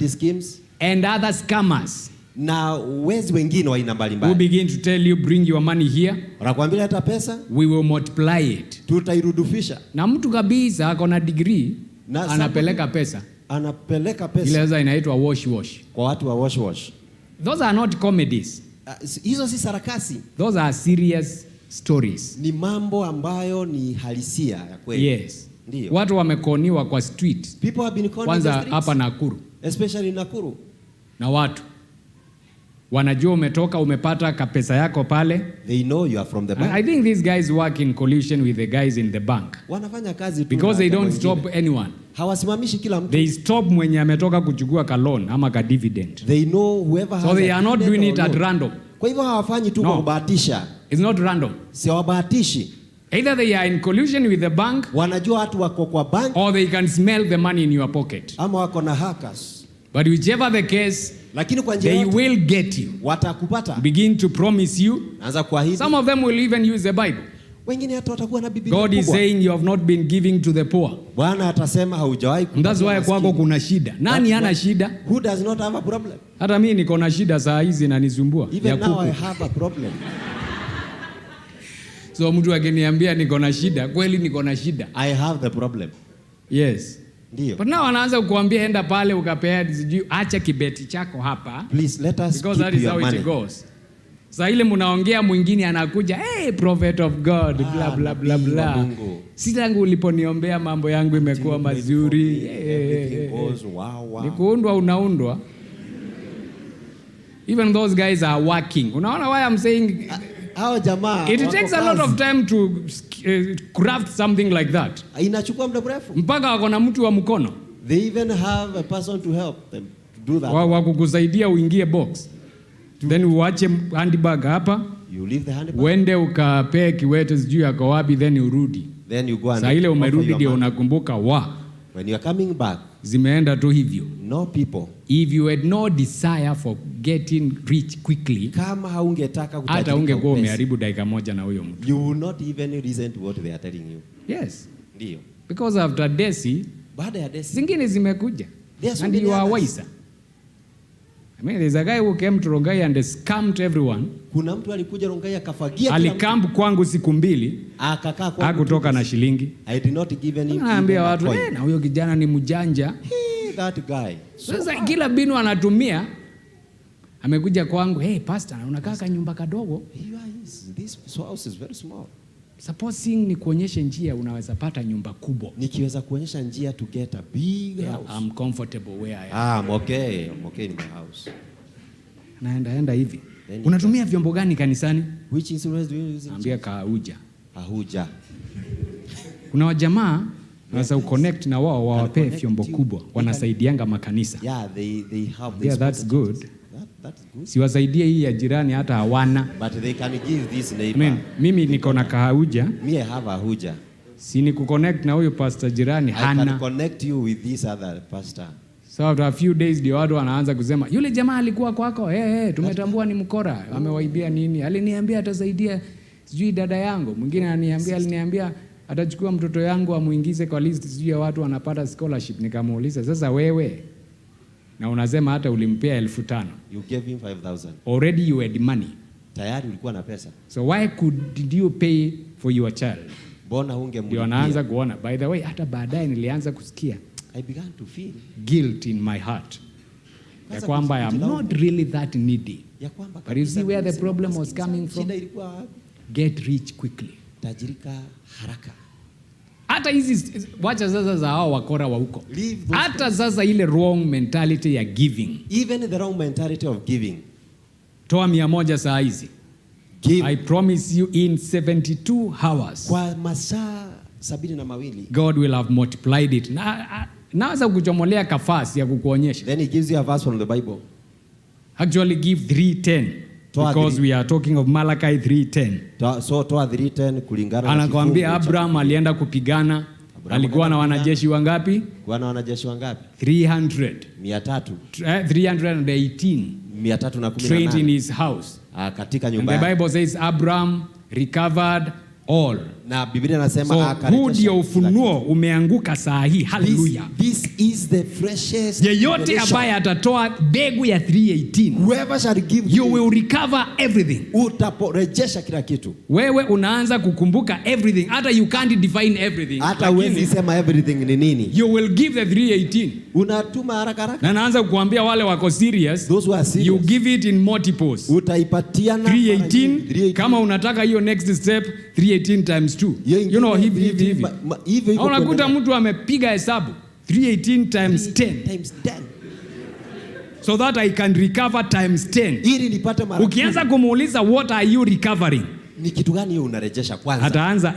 schemes and other scammers, na wezi wengine wa aina mbalimbali. We begin to tell you, bring your money here. Wanakuambia hata pesa, we will multiply it. Tutairudufisha. Na mtu kabisa ako na degree anapeleka pesa. Ile sasa inaitwa wash. Kwa watu wa wash. Those are not comedies. Hizo si sarakasi. Those are serious stories. Ni mambo ambayo ni halisia ya kweli. Yes. Ndiyo. Watu wamekoniwa kwa street. People have been conned kwanza hapa Nakuru. Especially Nakuru. Na watu wanajua umetoka umepata kapesa yako pale. They know you are from the bank. I think these guys work in collusion with the guys in the bank. Wanafanya kazi tu. Because they don't stop anyone. Hawasimamishi kila mtu. They stop mwenye ametoka kuchukua ka loan ama ka dividend. They know whoever has. So they are not doing it at random. Kwa hivyo hawafanyi tu kwa kubahatisha. It's not random. Si wabahatishi. Either they are in collusion with the bank. Wanajua watu wako kwa bank. Or they can smell the money in your pocket. Ama wako na hackers. But whichever the case, lakini kwa njia they will get you. Watakupata. Begin to promise you. Anza kuahidi. Some of them will even use the Bible. Wengine hata watakuwa na Biblia. God is saying you have not been giving to the poor. Bwana atasema haujawahi kupatia. That's why kwako kuna shida. Nani hana shida? Who does not have a problem? Hata mimi niko na shida saa hizi na nisumbua. Even now I have a problem. So mtu akiniambia niko na shida, kweli niko na shida. I have the problem. Yes. Ndio. But now anaanza kukuambia enda pale ukapea sijui acha kibeti chako hapa. Please let us because that is how it goes. Sasa ile mnaongea mwingine anakuja, hey prophet of God, blah blah blah blah. Si tangu uliponiombea mambo yangu imekuwa mazuri. Wow. Ni kuundwa unaundwa. Even those guys are working. Unaona why I'm saying hao jamaa it takes a lot of time to craft something like that. Inachukua muda mrefu. Mpaka wako na mtu wa mkono. They even have a person to help them to do that. Wa kukusaidia uingie box. Then uache handbag hapa. You leave the handbag. Uende ukapee kiwete sijui yako wapi then urudi. Then you go and. Sasa ile umerudi ndio unakumbuka when you are coming back. Zimeenda tu hivyo. No people. If you had no desire for getting rich quickly, kama haungetaka kutajirika, hata ungekuwa umeharibu dakika moja na huyo mtu. You will not even listen to what they are telling you. Yes. Ndio. Because after Desi, baada ya Desi, zingine zimekuja. and you are wiser. I mean, there's a guy who came to Rongai and scammed everyone. Kuna mtu alikuja Rongai akafagia alikamp kwangu siku 2, akakaa kwa hakutoka na shilingi. I did not give any. Naambia watu na huyo kijana ni mjanja. That guy. Sasa kila binu anatumia. Amekuja kwangu, hey pastor, unakaa ka nyumba kadogo. This house is very small. Supposing ni kuonyesha njia unaweza pata nyumba kubwa. Nikiweza kuonyesha njia to get a big house. I'm comfortable where I am. I'm okay in my house. Naenda hivi. Unatumia vyombo gani kanisani? Which instruments do you use? Ambia kahuja. Ahuja. Kuna wajamaa wanaweza uconnect na wao wawape vyombo kubwa. Wanasaidianga makanisa. Yeah, they have this. Yeah, that's good. That's good. Siwasaidie hii ya jirani hata hawana. But they can give this neighbor. I mean, mimi niko na kahuja. Me I have a huja. Si ni kuconnect na huyo pastor jirani hana. I can connect you with this other pastor. So after a few days ndio watu wanaanza kusema yule jamaa alikuwa kwako, tumetambua ni mkora, amewaibia nini? Aliniambia atasaidia sijui dada yangu. Mwingine aliniambia atachukua mtoto yangu amuingize kwa list sijui ya watu wanapata scholarship. Nikamuuliza, sasa wewe na unasema hata ulimpea 5,000. You gave him 5,000. Already you had money. Tayari ulikuwa na pesa. So why did you pay for your child? Mbona ungemlipia? Ndio anaanza kuona. By the way, hata baadaye nilianza kusikia I began to feel guilt in my heart. Ya kwamba I'm not really that needy. But you see where the problem was coming from? Get rich quickly. Tajirika haraka. Hata hizi wacha sasa za hao wakora wa huko. Hata sasa ile wrong mentality ya giving. Even the wrong mentality of giving. Toa 100 saa hizi. Give. I promise you in 72 hours. Kwa masaa 72. God will have multiplied it. Naweza kuchomolea kafasi ya kukuonyesha. Then he gives you a verse from the Bible. Actually give 3:10. Because we are talking of Malachi 3:10. So toa 3:10 kulingana na anakuambia Abraham alienda kupigana. Alikuwa na wanajeshi wangapi? Kuwa na wanajeshi wangapi? 300. 318. Trained in his house. Katika nyumba yake. The Bible says Abraham recovered all. Na Biblia inasema huu ndio ufunuo umeanguka saa hii. Hallelujah. This is the freshest. Yeyote ambaye atatoa mbegu ya 3:18. Whoever shall give you will recover everything. Utaporejesha kila kitu. Wewe unaanza kukumbuka everything. Hata you can't define everything. Hata huwezi sema everything ni nini. You will give the 3:18. Unatuma haraka. Na naanza kukuambia wale wako serious. Those who are serious. You give it in multiples. Utaipatiana 3:18. Kama unataka hiyo next step 3:18 times 2. You know hivi. Unakuta mtu amepiga hesabu 3:18 times 10. So that I can recover times 10. Ili nipate mara. Ukianza kumuuliza what are you recovering? Ni kitu gani hiyo unarejesha kwanza? Ataanza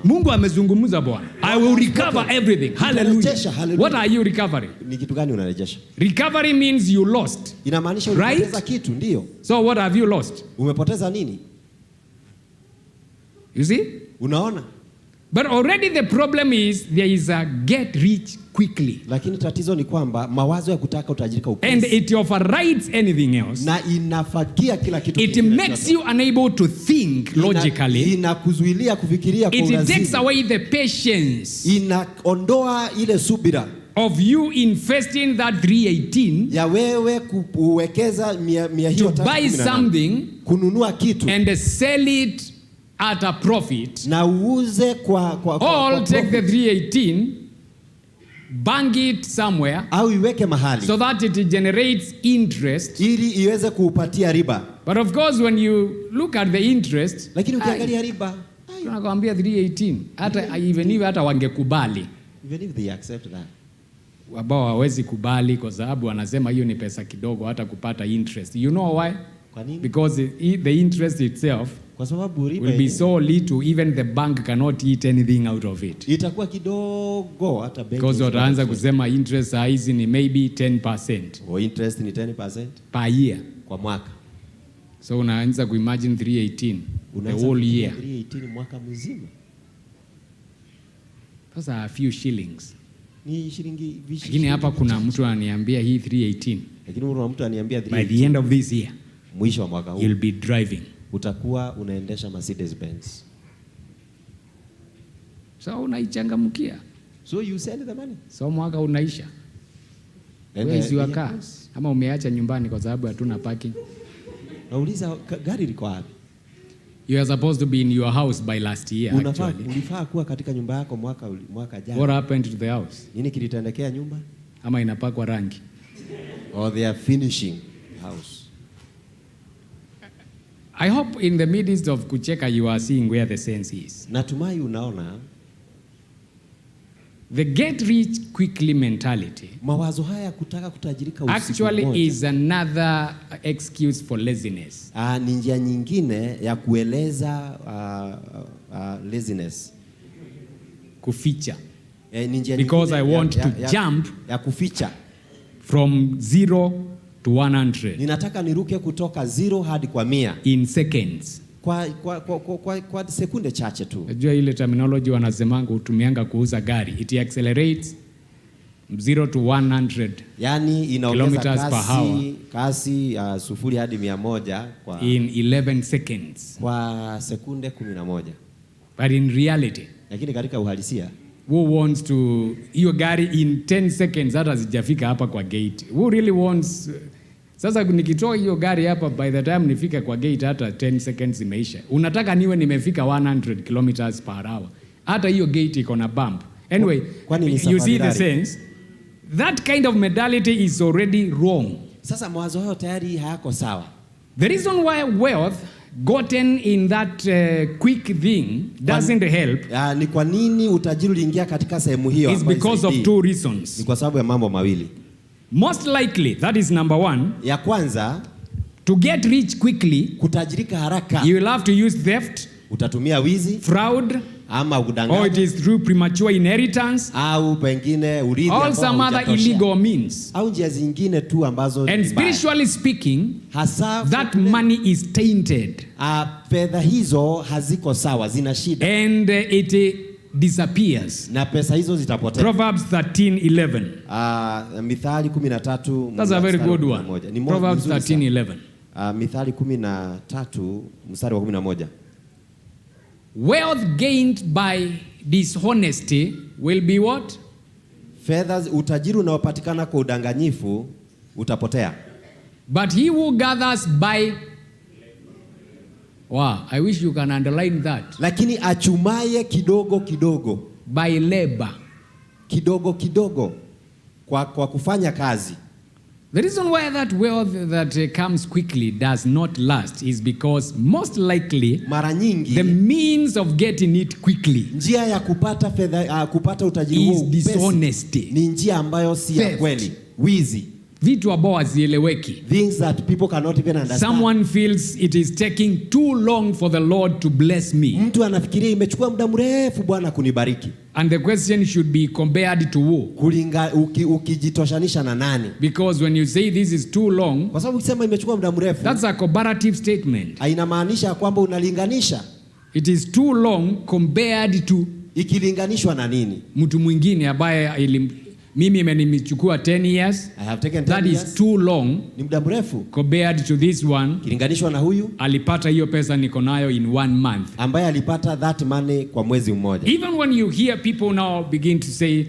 Mungu amezungumza Bwana. I will recover everything. Hallelujah. What are you recovering? Ni kitu gani unarejesha? Recovery means you lost. Inamaanisha umepoteza kitu, ndio. So what have you lost? Umepoteza nini? You see? Unaona? But already the problem is there is a get rich quickly. Lakini tatizo ni kwamba mawazo ya kutaka utajirika upesi. And it overrides anything else. Na inafagia kila kitu. It makes you unable to think logically. Inakuzuilia kufikiria kwa urazini. It takes away the patience. Inaondoa ile subira. Of you investing that 3:18. Ya wewe kuwekeza hiyo to buy something. Kununua kitu. And sell it at a profit. Na uuze kwa take the 3:18, bank it somewhere, au iweke mahali, so that it generates interest, ili iweze kuupatia riba. But of course when you look at the interest, lakini ukiangalia riba, tunakwambia 3:18, hata even hata wangekubali, even if they accept that, ambao hawezi kubali kwa sababu wanasema hiyo ni pesa kidogo hata kupata interest. You know why? Kwa nini? Because the interest itself kwa sababu riba will be so little, even the bank cannot eat anything out of it. Itakuwa kidogo hata benki. Because wataanza kusema interest hizi ni maybe 10%. Interest ni 10% per year. Kwa mwaka. So unaanza kuimagine 3:18 the whole year. 3:18 mwaka mzima. Those are a few shillings. Ni shilingi vishi. Lakini hapa kuna mtu ananiambia hii 3:18. Lakini mtu ananiambia 3:18. By the end of this year, mwisho wa mwaka huu, you'll be driving. Utakuwa unaendesha Mercedes Benz. So unaichangamkia. So you send the money. So mwaka unaisha. Where is your car? Ama umeacha nyumbani kwa sababu hatuna parking. Nauliza gari liko wapi? You are supposed to be in your house by last year actually. Ulifaa kuwa katika nyumba yako mwaka jana. What happened to the house? Nini kilitendekea nyumba? Ama inapakwa rangi. Or they are finishing house. I hope in the midst of kucheka you are seeing where the sense is. Natumai unaona the get rich quickly mentality mawazo haya kutaka kutajirika usiku actually moja is another excuse for laziness. Ni njia nyingine ya kueleza laziness. Kuficha. Ni njia because I want to jump ya kuficha from 0 to 100. Ninataka niruke kutoka 0 hadi kwa 100 in seconds. Kwa sekunde chache tu. Unajua ile terminology wanasemanga utumianga kuuza gari. It accelerates 0 to 100. Yani inaongeza kasi 0 hadi 100 kwa in 11 seconds. Kwa sekunde 11. But in reality, lakini katika uhalisia, who wants to hiyo gari in 10 seconds hata zijafika hapa kwa gate? Who really wants sasa nikitoa hiyo gari hapa by the time nifike kwa gate hata 10 seconds imeisha. Unataka niwe nimefika 100 kilometers per hour. Hata hiyo gate iko na bump. Anyway, you see the sense? That kind of mentality is already wrong. Sasa mawazo hayo tayari hayako sawa. The reason why wealth gotten in that quick thing doesn't help. Ni kwa nini utajiri uliingia katika sehemu hiyo? Is because of two reasons. Ni kwa sababu ya mambo mawili. Most likely, that is number one. Ya kwanza, to get rich quickly, kutajirika haraka, you will have to use theft, utatumia wizi, fraud, ama kudanganya, or it is through premature inheritance, au pengine urithi, all some other illegal means, au njia zingine tu ambazo. And spiritually speaking, hasa that money is tainted. Fedha hizo haziko sawa, zina shida, and it disappears. Na pesa hizo zitapotea. Proverbs 13:11. Mithali 13. That's a very good one. Proverbs 13:11. Mithali 13 mstari wa 11. Wealth gained by dishonesty will be what? Fedha, utajiri unaopatikana kwa udanganyifu utapotea. But he who gathers by I wish you can underline that. Lakini achumaye kidogo kidogo, by labor, kidogo kidogo, kwa kufanya kazi. The reason why that wealth that comes quickly does not last is because most likely mara nyingi the means of getting it quickly, njia ya kupata fedha, kupata utajiri huo, dishonesty, ni njia ambayo si ya kweli, wizi, vitu ambao hazieleweki, things that people cannot even understand. Someone feels it is taking too long for the Lord to bless me. Mtu anafikiria imechukua muda mrefu Bwana kunibariki. And the question should be compared to who? Ukijitoshanisha na nani? Because when you say this is too long, kwa sababu ukisema imechukua muda mrefu, that's a comparative statement. Inamaanisha kwamba unalinganisha. It is too long compared to, ikilinganishwa na nini? Mtu mwingine ambaye mimi imenichukua 10 years. I have taken 10 that years. Is too long. Ni muda mrefu. Compared to this one. Kilinganishwa na huyu. Alipata hiyo pesa niko nayo in 1 month. Ambaye alipata that money kwa mwezi mmoja. Even when you hear people now begin to say,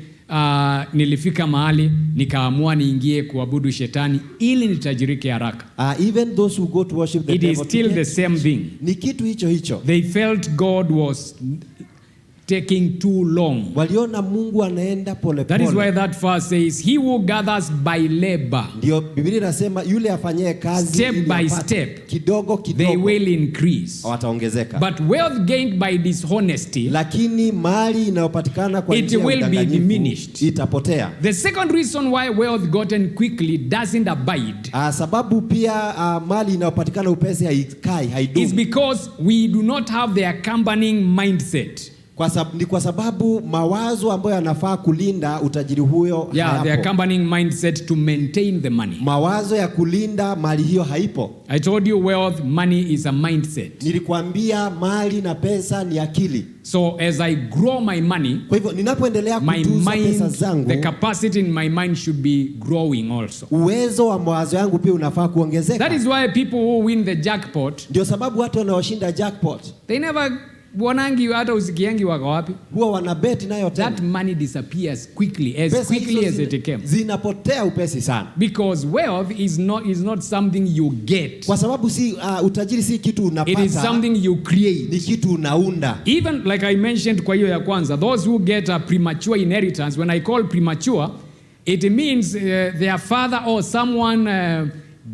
nilifika mahali nikaamua niingie kuabudu shetani ili nitajirike haraka. Even those who go to worship the devil, it is still the same thing. Ni kitu hicho hicho. They felt God was taking too long. Waliona Mungu anaenda pole pole. That is why that verse says, he who gathers by labor, ndio Biblia inasema yule afanyaye kazi step by step, kidogo kidogo, they will increase. Wataongezeka. But wealth gained by dishonesty, lakini mali inayopatikana kwa njia ya udanganyifu, it will be diminished. Itapotea. The second reason why wealth gotten quickly doesn't abide, sababu pia mali inayopatikana upesi haikai, haidumu, is because we do not have the accompanying mindset. Ni kwa sababu mawazo ambayo yanafaa kulinda utajiri huyo hayapo. The accompanying mindset to maintain the money. Mawazo ya kulinda mali hiyo haipo. I told you wealth, money is a mindset. Nilikwambia mali na pesa ni akili. So as I grow my money, kwa hivyo ninapoendelea kutunza pesa zangu, the capacity in my mind should be growing also. Uwezo wa mawazo yangu pia unafaa kuongezeka. That is why people who win the jackpot, ndio sababu watu wanaoshinda jackpot, they never Wanangi hata usikiangi wako wapi? Huwa wanabeti nayo tena. That money disappears quickly as it came. Zinapotea upesi sana. Because wealth is not something you get. Kwa sababu si utajiri si kitu unapata. It is something you create. Ni kitu unaunda. Even like I mentioned kwa hiyo ya kwanza, those who get a premature inheritance, when I call premature, it means their father or someone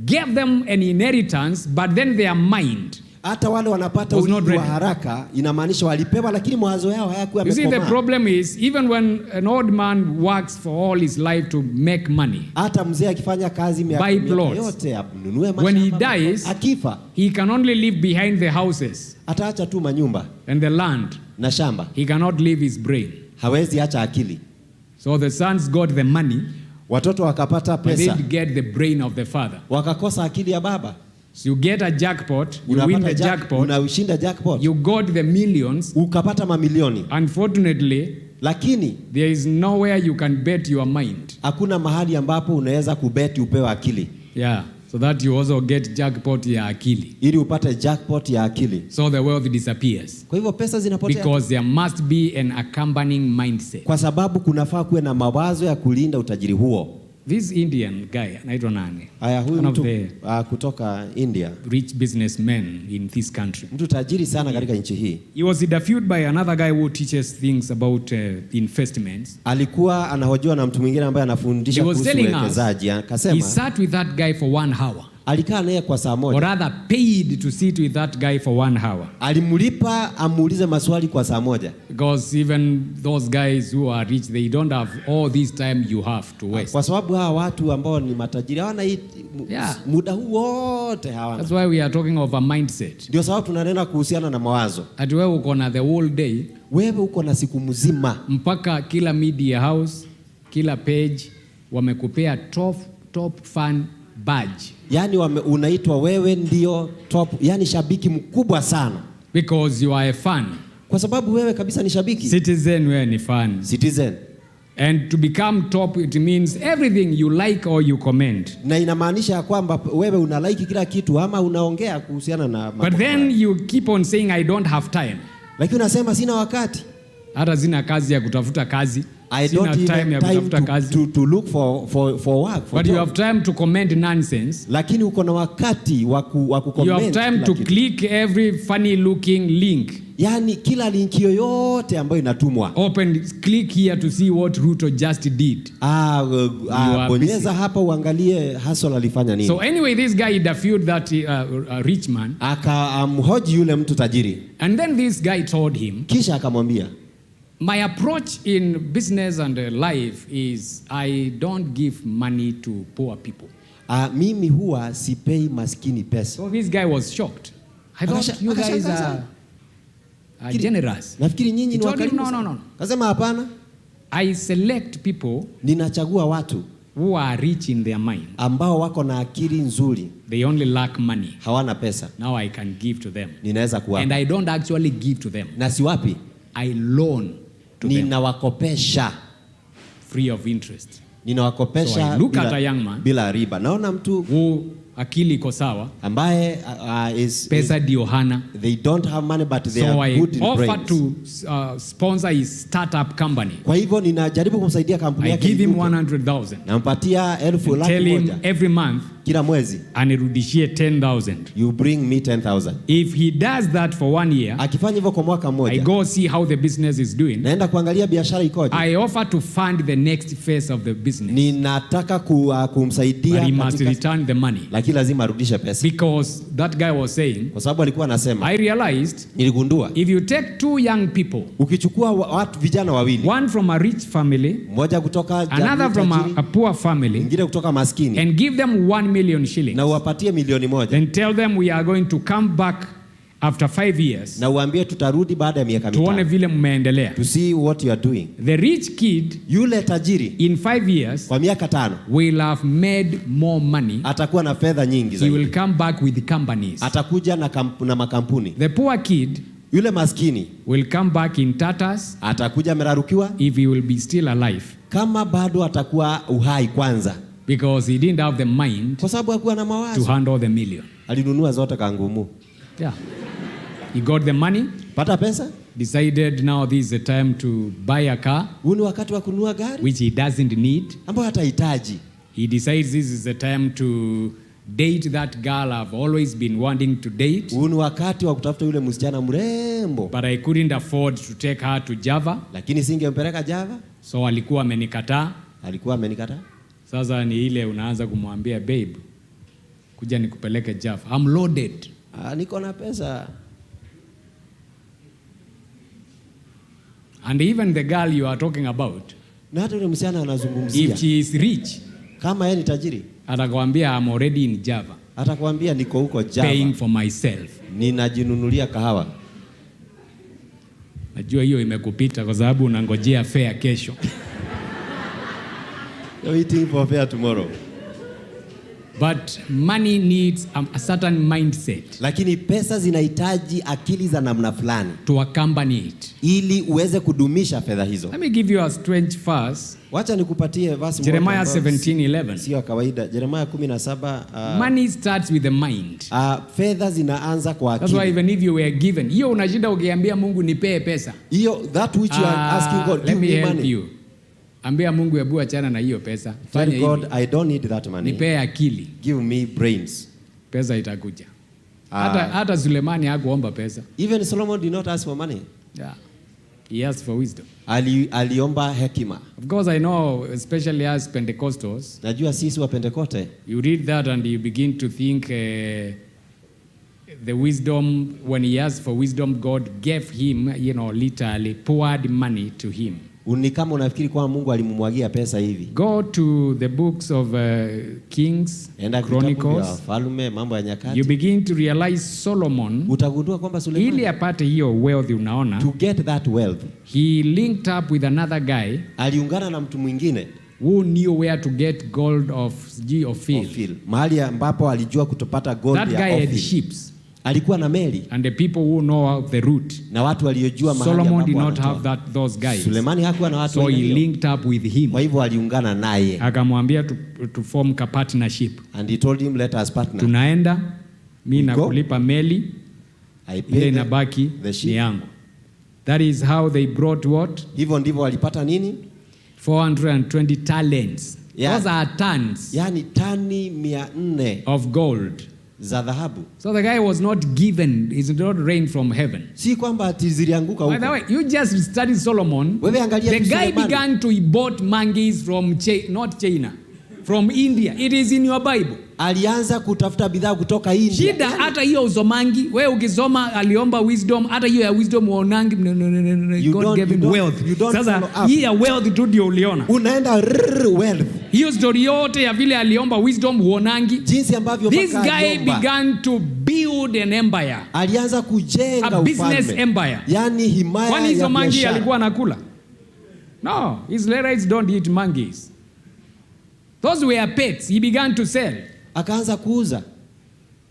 gave them an inheritance, but then their mind hata wale wanapata urithi wa haraka, inamaanisha walipewa lakini mawazo yao hayakuwa yamekomaa. You see, the problem is even when an old man works for all his life to make money, hata mzee akifanya kazi miaka yote anunue mashamba, when he dies, akifa, he can only leave behind the houses, ataacha tu manyumba and the land na shamba. He cannot leave his brain. Hawezi acha akili. So the sons got the money, watoto wakapata pesa, they didn't get the brain of the father. Wakakosa akili ya baba. So you get a jackpot, you win the jackpot, unashinda jackpot, you got the millions, ukapata mamilioni. Unfortunately, lakini there is nowhere you can bet your mind. Hakuna mahali ambapo unaweza kubeti upewe akili. Yeah, so that you also get jackpot ya akili. Ili upate jackpot ya akili. So the wealth disappears. Kwa hivyo pesa zinapotea. Because there must be an accompanying mindset. Kwa sababu kunafaa kuwe na mawazo ya kulinda utajiri huo. This Indian guy, anaitwa nani? Huyu mtu kutoka India, rich businessman in this country. Mtu tajiri sana katika nchi hii. He was interviewed by another guy who teaches things about investments. Alikuwa anahojiwa na mtu mwingine ambaye anafundisha kuhusu uwekezaji. Akasema he sat with that guy for 1 hour. Alikaa naye kwa saa moja. Or rather paid to sit with that guy for 1 hour. Alimlipa amuulize maswali kwa saa moja. Because even those guys who are rich, they don't have all this time you have to waste. Kwa sababu hawa watu ambao ni matajiri hawana muda huu wote hawana. That's why we are talking of a mindset. Ndio sababu tunanena kuhusiana na mawazo. Ati wewe uko na the whole day. Wewe uko na siku mzima. Mpaka kila media house, kila page wamekupea top fan badge. Yani unaitwa wewe ndio top, yani shabiki mkubwa sana. Because you are a fan. Kwa sababu wewe kabisa ni shabiki. Citizen, wewe ni fan. Citizen. And to become top, it means everything you like or you comment. Na inamaanisha kwamba wewe una like kila kitu ama unaongea kuhusiana na But then you keep on saying I don't have time. Lakini unasema sina wakati. Hata sina kazi ya kutafuta kazi. I don't have time to look for work. But you have time to comment nonsense. Lakini uko na wakati wa kucomment. You have time to click every funny looking link. Yani kila link yoyote ambayo inatumwa. Click here to see what Ruto just did. Bonyeza hapa uangalie hustle alifanya nini. So anyway, this guy interviewed that rich man. Akamhoji yule mtu tajiri. And then this guy told him. Kisha akamwambia, my approach in business and life is I don't give money to poor people. Mimi huwa sipei maskini pesa. So this guy was shocked. I thought you guys are generous. Nafikiri nyinyi ni wakarimu. No. Kasema hapana. I select people. Ninachagua watu who are rich in their mind. Ambao wako na akili nzuri. They only lack money. Hawana pesa. Now I can give to them. Ninaweza kuwapa. And I don't actually give to them. Na siwapi. I loan to them. Ninawakopesha. Free of interest. Ninawakopesha. So I look at a young man. Bila riba. Naona mtu who akili iko sawa. Ambaye pesa ndio hana. They don't have money but they are good in brains. So I offer to sponsor his startup company. Kwa hivyo ninajaribu kumsaidia kampuni yake. I give him 100,000. Nampatia 1,000,000. Tell him every month. Kila mwezi. Anirudishie 10,000. You bring me 10,000. If he does that for 1 year. Akifanya hivyo kwa mwaka mmoja. I go see how the business is doing. Naenda kuangalia biashara ikoje. I offer to fund the next phase of the business. Ninataka kumsaidia. But he must return the money. Lakini lazima arudishe pesa. Because that guy was saying. Kwa sababu alikuwa anasema. I realized. Niligundua. If you take 2 young people. Ukichukua watu vijana wawili. One from a rich family. Mmoja kutoka another from a poor family. Mwingine kutoka maskini. And give them 1 million shillings. Na uwapatie milioni moja. Then tell them we are going to come back after 5 years. Na uambie tutarudi baada ya miaka 5. Tuone vile mmeendelea. To see what you are doing. The rich kid, yule tajiri, in 5 years, kwa miaka 5, will have made more money. Atakuwa na fedha nyingi zaidi. He will come back with the companies. Atakuja na makampuni. The poor kid, yule maskini, will come back in tatters. Atakuja amerarukiwa. If he will be still alive. Kama bado atakuwa uhai kwanza. Because he didn't have the mind. Kwa sababu hakuwa na mawazo. To handle the million. Alinunua zote kangumu. Yeah. He got the money. pata pesa, decided now this is the time to buy a car, huu ni wakati wa kununua gari which he doesn't need. ambayo hatahitaji. He decides this is the time to date that girl I've always been wanting to date. Huu ni wakati wa kutafuta yule msichana mrembo. But I couldn't afford to take her to Java. Lakini singempeleka Java. So alikuwa amenikataa. Alikuwa amenikataa. Sasa ni ile unaanza kumwambia babe, kuja nikupeleke Java. I'm loaded. Niko na pesa. And even the girl you are talking about, na hata yule msichana anazungumzia, if she is rich, kama yeye ni tajiri, atakwambia I'm already in Java. Atakwambia niko huko Java. Paying for myself. Ninajinunulia kahawa. Najua hiyo imekupita kwa sababu unangojea fare kesho. You're waiting for fare tomorrow. But money needs a certain mindset. Lakini pesa zinahitaji akili za namna fulani to accompany it, ili uweze kudumisha fedha hizo. Let me give you a strange verse. Wacha nikupatie verse Jeremiah 17:11. Sio kawaida. Jeremiah 17. Money starts with the mind. Fedha zinaanza kwa akili. That's why even if you were given, hiyo unashinda ukiambia Mungu nipee pesa. Hiyo that which you are asking God, let me help money. you. Ambia Mungu hebu achana na hiyo pesa. Tell God I don't need that money. Nipee akili. Give me brains. Pesa itakuja. Hata Sulemani hakuomba pesa. Even Solomon did not ask for money. Yeah. He asked for wisdom. Aliomba hekima. Of course I know, especially as Pentecostals. Najua sisi wa Pentekoste. You read that and you begin to think the wisdom, when he asked for wisdom, God gave him, literally poured money to him. Ni kama unafikiri kwa Mungu alimumwagia pesa hivi. Go to the books of Kings, Chronicles. Falme, mambo ya nyakati. You begin to realize Solomon, utagundua kwamba Suleiman, ili apate hiyo wealth unaona, to get that wealth, he linked up with another guy, aliungana na mtu mwingine, who knew where to get gold of Ophir. Mahali ambapo alijua kutopata gold ya Ophir. That guy had ships. Alikuwa na meli. And the people who know the route. Na watu waliojua mahali ambapo Solomon did not have those guys. Sulemani hakuwa na watu. So he linked up with him. Kwa hivyo aliungana naye. Akamwambia to form a partnership. And he told him, let us partner. Tunaenda, mimi nakulipa meli, ile inabaki ni yangu. That is how they brought what? Hivyo ndivyo walipata nini? 420 talents. Those are tons. Yani tani 400 of gold. Za dhahabu. So the guy was not given, it's not rain from heaven. Si kwamba ati zilianguka huko. By the way, you just studied Solomon. Wewe angalia the guy began to import monkeys from not China, from India. It is in your Bible. Alianza kutafuta bidhaa kutoka India. Shida hata hiyo usomangi, wewe ukisoma aliomba wisdom, hata hiyo ya wisdom uonangi, God gave him wealth. Sasa hii ya wealth tu ndio uliona. Unaenda wealth. Hiyo story yote ya vile aliomba wisdom uonangi. Jinsi ambavyo this guy began to build an empire. Alianza kujenga a business empire. Yani himaya ya biashara. Kwani hizo mangi alikuwa anakula? No, Israelites don't eat monkeys. Those were pets. He began to sell. Akaanza kuuza.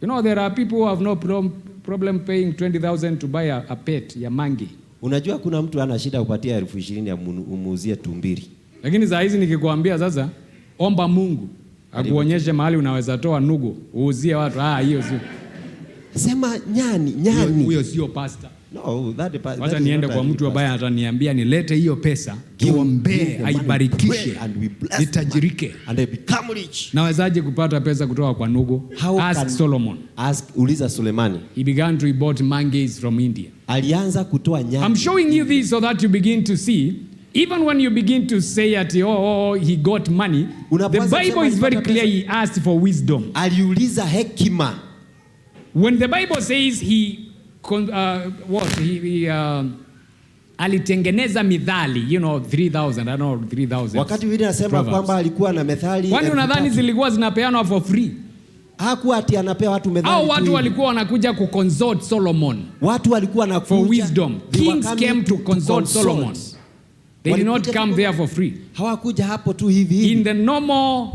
You know, there are people who have no problem paying 20,000 to buy a pet ya mangi. Unajua kuna mtu ana shida kupatia 20,000 umuuzie tumbiri. Lakini saa hizi nikikwambia sasa, omba Mungu akuonyeshe mahali unaweza toa nugu uuzie watu. Hiyo sio. Sema nyani. Huyo sio pastor. No, that wacha niende kwa mtu ambaye ataniambia nilete hiyo pesa, tuombee aibarikishe, nitajirike. And they become rich. Nawezaje kupata pesa kutoka kwa nugu? Ask Solomon. Uliza Sulemani. He began to import monkeys from India. Alianza kutoa nyani. I'm showing you this so that you begin to see, even when you begin to say that he got money, the Bible is very clear. He asked for wisdom. Aliuliza hekima. When the Bible says alitengeneza mithali, 3,000, I don't know 3,000. Wakati Biblia inasema kwamba alikuwa na methali. Kwani unadhani zilikuwa zinapeanwa for free? Hakuwa ati anapea watu methali. Au watu walikuwa wanakuja kuconsult Solomon. Watu walikuwa wanakuja for wisdom. Kings came to consult Solomon. They did not come there for free. Hawakuja hapo tu hivi. In the normal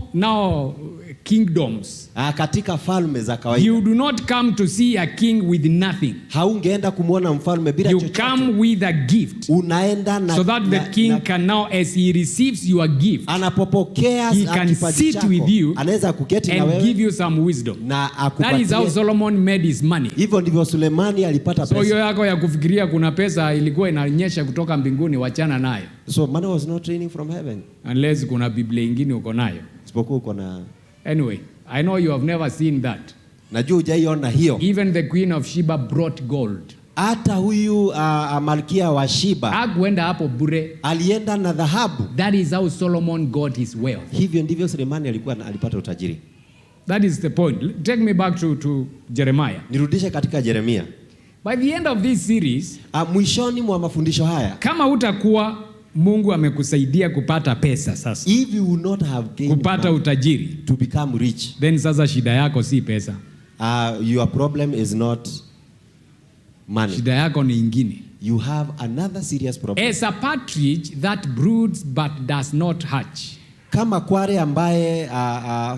kingdoms, katika falme za kawaida, you do not come to see a king with nothing. haungeenda kumwona mfalme bila chochote. You come with a gift, unaenda na, so that the king can now, as he receives your gift, anapopokea he can sit with you anaweza kuketi na and wewe give you some wisdom. na akupatie. That is how Solomon made his money. Hivyo ndivyo Sulemani alipata pesa. So hiyo yako ya kufikiria kuna pesa ilikuwa inanyesha kutoka mbinguni, wachana nayo. So money was not raining from heaven. Unless kuna Biblia nyingine uko nayo. Isipokuwa uko na. Anyway, I know you have never seen that. Najua hujaiona hiyo. Even the Queen of Sheba brought gold. Hata huyu malkia wa Sheba hakuenda hapo bure, alienda na dhahabu. That is how Solomon got his wealth. Hivyo ndivyo Sulemani alipata utajiri. That is the point. Take me back to Jeremiah. Nirudishe katika Yeremia. By the end of this series, mwishoni mwa mafundisho haya, kama utakuwa Mungu amekusaidia kupata pesa sasa, if you will not have gained kupata utajiri, to become rich, then sasa shida yako si pesa. Your problem is not money. Shida yako ni ingine. You have another serious problem. As a partridge that broods but does not hatch. Kama kware ambaye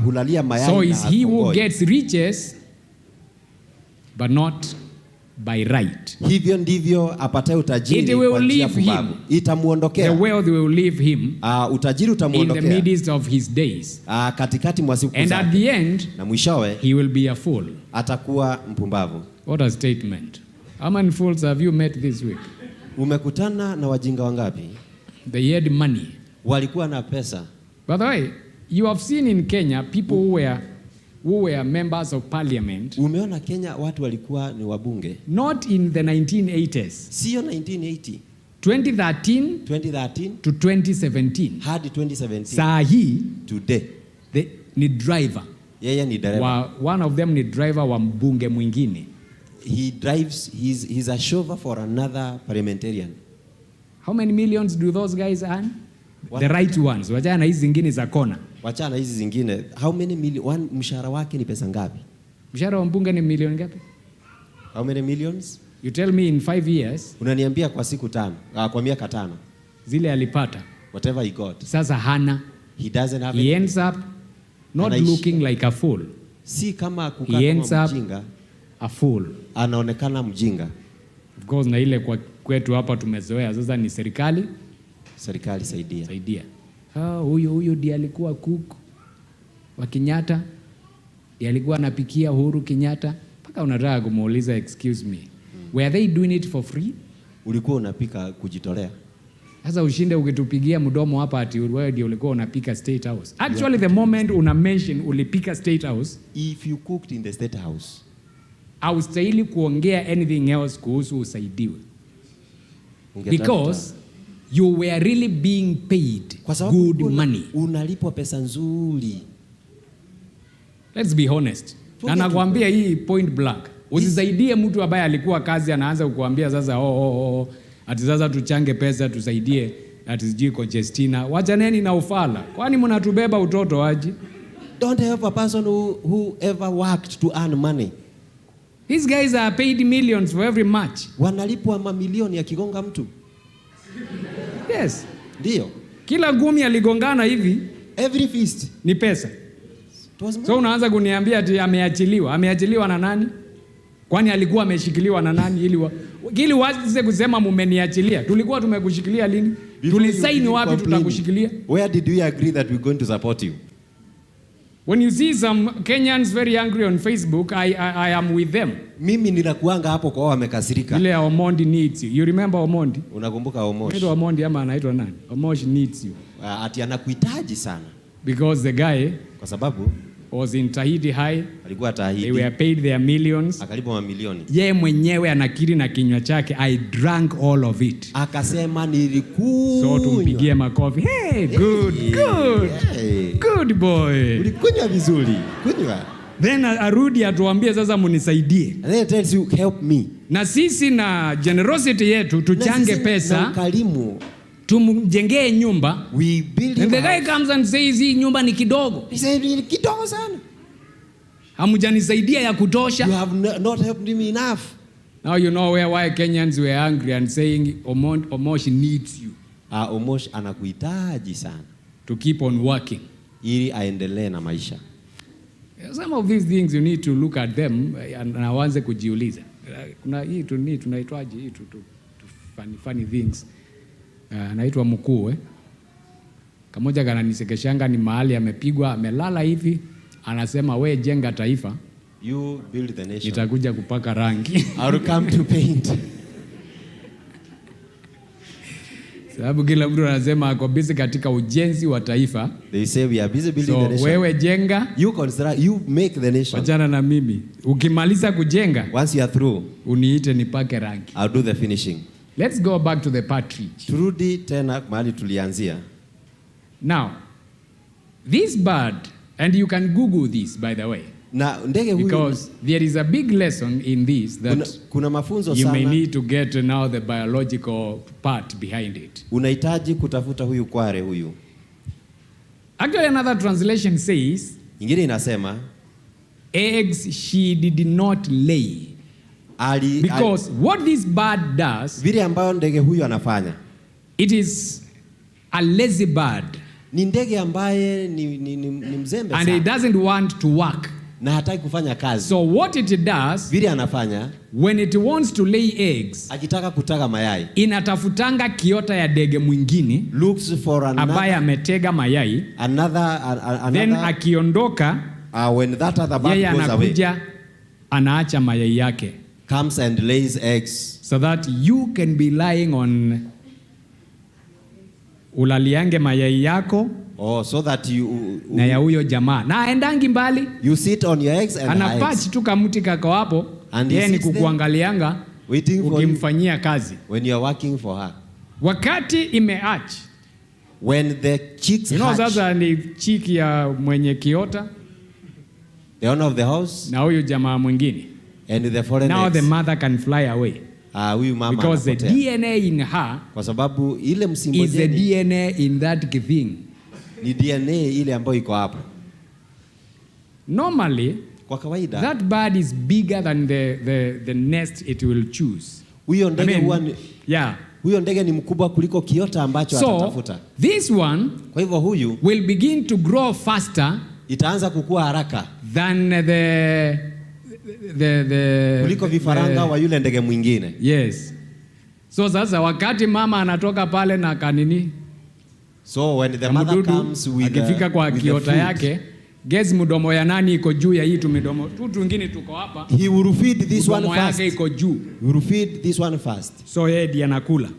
hulalia mayai. So is he who gets riches but not by right. Hivyo ndivyo apataye utajiri kwa njia pumbavu. Itamuondokea. The wealth will leave him. Utajiri utamuondokea. In the midst of his days. Katikati mwa siku zake. And at the end, na mwishowe, he will be a fool. Atakuwa mpumbavu. What a statement. How many fools have you met this week? Umekutana na wajinga wangapi? They had money. Walikuwa na pesa. By the way, you have seen in Kenya people who were members of parliament. Umeona Kenya watu walikuwa ni wabunge. Not in the 1980s. Sio 1980. 2013 to 2017. Hadi 2017. Saa hii today. Ni driver. Yeye ni driver. One of them ni driver wa mbunge mwingine. He drives, he's a chauffeur for another parliamentarian. How many millions do those guys earn? The right ones. Wachana na hizi zingine za kona. Wachana na hizi zingine. How many million? Mshahara wake ni pesa ngapi? Mshahara wa mbunge ni milioni ngapi? How many millions? You tell me in 5 years. Unaniambia kwa siku 5, kwa miaka 5. Zile alipata. Whatever he got. Sasa hana. He doesn't have He ends up not looking like a fool. Si kama kukaa kama mjinga. A fool. Anaonekana mjinga. Of course na ile kwa kwetu hapa tumezoea sasa ni serikali. Serikali saidia. Huyu ndiye alikuwa cook wa Kenyatta. Ndiye alikuwa anapikia Uhuru Kenyatta. Paka unataka kumuuliza excuse me. Were they doing it for free? Ulikuwa unapika kujitolea. Sasa ushinde ukitupigia mdomo hapa ati wewe ndio ulikuwa unapika State House. Actually the moment una mention ulipika State House, if you cooked in the State House, haustahili kuongea anything else kuhusu usaidiwe. Because you were really being paid good money. Unalipwa pesa nzuri. Let's be honest. Na nakwambia hii point blank. Usisaidie mtu ambaye alikuwa kazi anaanza kukuambia sasa ati sasa tuchange pesa tusaidie ati sijui Conjestina. Wachaneni na ufala. Kwani mnatubeba utoto aje? Don't help a person who ever worked to earn money. These guys are paid millions for every match. Wanalipwa mamilioni akigonga mtu. Yes. Ndio. Kila gumi aligongana hivi. Every fist. Ni pesa. So unaanza kuniambia ati ameachiliwa. Ameachiliwa na nani? Kwani alikuwa ameshikiliwa na nani ili waanze kusema mumeniachilia? Tulikuwa tumekushikilia lini? Tulisaini wapi tutakushikilia? Where did we agree that we're going to support you? When you see some Kenyans very angry on Facebook, I am with them. Mimi ninakuanga hapo kwa wamekasirika. Ile Omondi needs you. You remember Omondi? Unakumbuka Omosh? Anaitwa Omondi ama anaitwa nani? Omosh needs you. Ati anakuhitaji sana. Because the guy kwa sababu was in Tahiti High. Alikuwa Tahiti. They were paid their millions. Akalipwa mamilioni. Yeye mwenyewe anakiri na kinywa chake, I drank all of it. Akasema nilikunywa. So tumpigie makofi. Hey, good boy. Ulikunywa vizuri. Kunywa. Then arudi atuambie sasa munisaidie. And then he tells you help me. Na sisi na generosity yetu tuchange pesa. Na ukarimu. Tumjengee nyumba. We build and the guy comes and says hii nyumba ni kidogo. He said ni kidogo sana. Hamujanisaidia ya kutosha. You have not helped me enough. Now you know why Kenyans were angry and saying Omosh needs you. Omosh anakuhitaji sana. To keep on working. Ili aendelee na maisha. Some of these things you need to look at them na uanze kujiuliza. Kuna hii tunaitwaje hii funny things. Anaitwa mkuu kamoja kananisekeshanga ni mahali amepigwa amelala hivi anasema we jenga taifa. You build the nation. Nitakuja kupaka rangi. I'll come to paint. Sababu kila mtu anasema ako busy katika ujenzi wa taifa. They say we are busy building the nation. Wewe jenga. You make the nation. Wachana na mimi. Ukimaliza kujenga. Once you are through. Uniite nipake rangi. I'll do the finishing. Let's go back to the partridge. Turudi tena mahali tulianzia. Now, this bird, and you can Google this by the way. Na ndege huyu, because there is a big lesson in this that kuna mafunzo you sana. May need to get now the biological part behind it. Unahitaji kutafuta huyu kware huyu. Actually another translation says, ingine inasema eggs she did not lay. Because what this bird does, vile ambayo ndege huyu anafanya, it is a lazy bird. Ni ndege ambaye ni mzembe and sana. It doesn't want to work. Na hataki kufanya kazi. So what it does, vile anafanya, when it wants to lay eggs, akitaka kutaga mayai, inatafutanga kiota ya ndege mwingine, looks for another, ambaye ametega mayai, another, then akiondoka, when that other bird goes away, anaacha mayai yake, comes and lays eggs, so that you can be lying on ulaliange mayai yako. So that you na ya huyo jamaa na aendangi mbali, you sit on your eggs and anapatch tu kamuti kako hapo, yeye ni kukuangalianga ukimfanyia kazi when you are working for her. Wakati imeach, when the chicks hatch, sasa ni chiki ya mwenye kiota, the owner of the house, na huyo jamaa mwingine, and the foreign now eggs, the mother can fly away. Huyu mama because anapotea. The DNA in her, kwa sababu ile msimbo is the DNA in that thing. Ni DNA ile ambayo iko hapo. Normally, kwa kawaida, that bird is bigger than the nest it will choose. Huyo ndege huyo ndege ni mkubwa kuliko kiota ambacho atatafuta. This one, kwa hivyo huyu, will begin to grow faster, itaanza kukua haraka than kuliko vifaranga wa yule ndege mwingine. Yes. So sasa wakati mama anatoka pale na kanini, so when the mother comes with akifika kwa kiota yake, guess mdomo ya nani iko juu ya hii midomo tu twingine tuko hapa, he will feed this one first. Yake iko juu, he will feed this one first, so yeye ndiye anakula.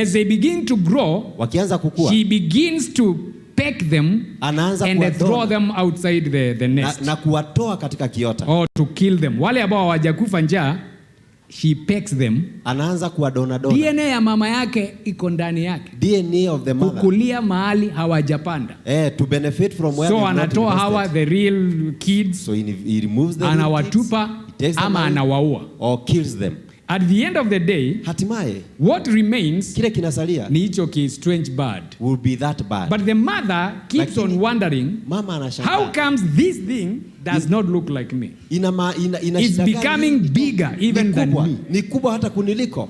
As they begin to grow, wakianza kukua, she begins to peck them and throw them outside the nest, na kuwatoa katika kiota, or to kill them. Wale ambao hawajakufa njaa, she pecks them, anaanza kuwadona dona. DNA ya mama yake iko ndani yake, DNA of the mother, kukulia mahali hawajapanda, to benefit from where, so anatoa hawa the real kids, so he removes them, anawatupa ama anawaua or kills them. At the end of the day, hatimaye, what remains, kile kinasalia, ni hicho ki strange bird, will be that bird. But the mother keeps on wondering, mama anashangaa, how comes this thing does not look like me? It's becoming bigger even than me. Ni kubwa hata kuniliko.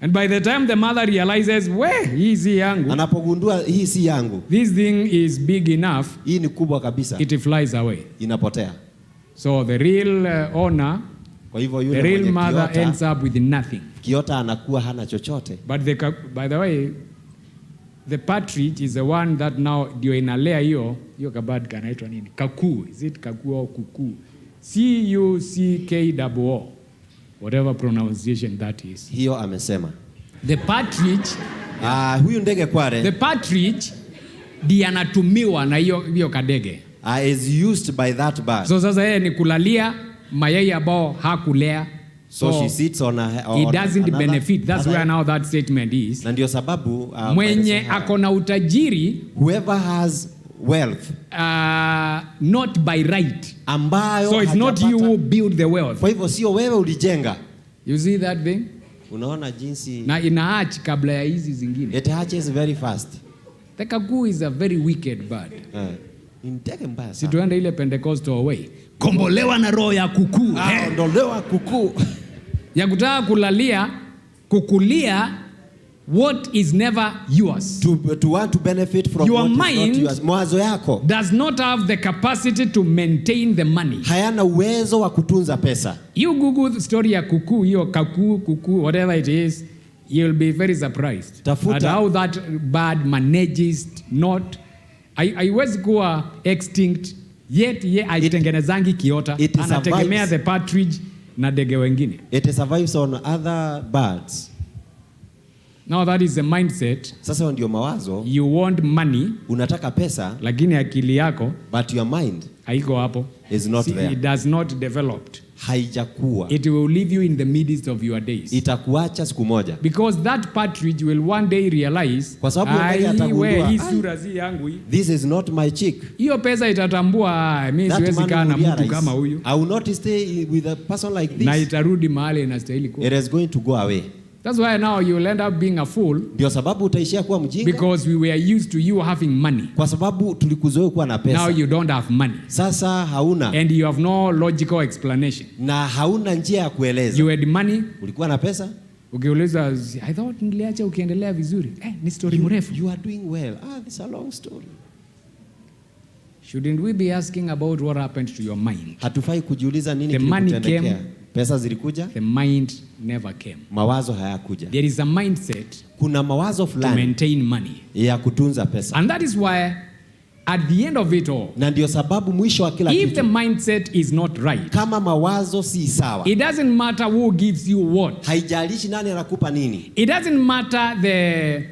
And by the time the mother realizes, hii si yangu, anapogundua hii si yangu, this thing is big enough, hii ni kubwa kabisa, it flies away, inapotea. So the real owner, kwa hivyo yule the real mother kiota, ends up with nothing. Kiota anakuwa hana chochote. But by the way, the partridge is the one that now ndio inalea hiyo kabad kanaitwa nini? Kakuu. Is it kakuu au kuku? CUCKOO. Whatever pronunciation that is. Hiyo amesema. The partridge, huyu ndege kware, the partridge ndiye anatumiwa na hiyo kadege. Is used by that bird. So sasa yeye ni kulalia mayai ambao hakulea. So she sits on he doesn't benefit. That's where now that statement is. Na ndio sababu mwenye akona utajiri, whoever has wealth, not by right, ambayo so it's not you who build the wealth. Kwa hivyo sio wewe ulijenga. You see that thing? Unaona jinsi na inaach kabla ya hizi zingine. It hatches very fast. The cuckoo is a very wicked bird. Ndege mbaya sana. Si tuende ile Pentecostal way. Kombolewa na roho ya kuku. Ondolewa kuku. Ya kutaka kukulia what is never yours. To want to benefit from Your what mind is not yours. Mawazo yako does not have the capacity to maintain the money. hayana uwezo wa kutunza pesa. You Google the story ya kuku, hiyo kuku, whatever it is, you'll be very surprised at how that bird manages not. Haiwezi kuwa extinct yet haitengenezangi kiota, anategemea the partridge na ndege wengine. It survives on other birds. Now that is the mindset. Sasa ndio mawazo. You want money, unataka pesa, lakini akili yako, but your mind haiko hapo. Is not there. It does not developed. Haijakuwa. It will leave you in the midst of your days. Itakuacha siku moja. Because that partridge will one day realize, kwa sababu yeye atagundua, hii sura si yangu hii. This is not my chick. Hiyo pesa itatambua, mimi siwezi kaa na mtu kama huyu. I will not stay with a person like this. Na itarudi mahali inastahili kuwa. It is going to go away. That's why now you will end up being a fool. Ndio sababu utaishia kuwa mjinga. Because we were used to you having money. Kwa sababu tulikuzoea kuwa na pesa. Now you don't have money. Sasa hauna. And you have no logical explanation. Na hauna njia ya kueleza. You had money. Ulikuwa na pesa. Ukiuliza, I thought niliacha ukiendelea vizuri. Ni story mrefu. You are doing well. This is a long story. Shouldn't we be asking about what happened to your mind? Hatufai kujiuliza nini kilikutendekea. Pesa zilikuja? The mind never came. Mawazo hayakuja. There is a mindset. Kuna mawazo fulani to maintain money. Ya kutunza pesa. And that is why at the end of it all, na ndio sababu mwisho wa kila kitu, if the mindset is not right, kama mawazo si sawa, it doesn't matter who gives you what. Haijalishi nani anakupa nini. It doesn't matter the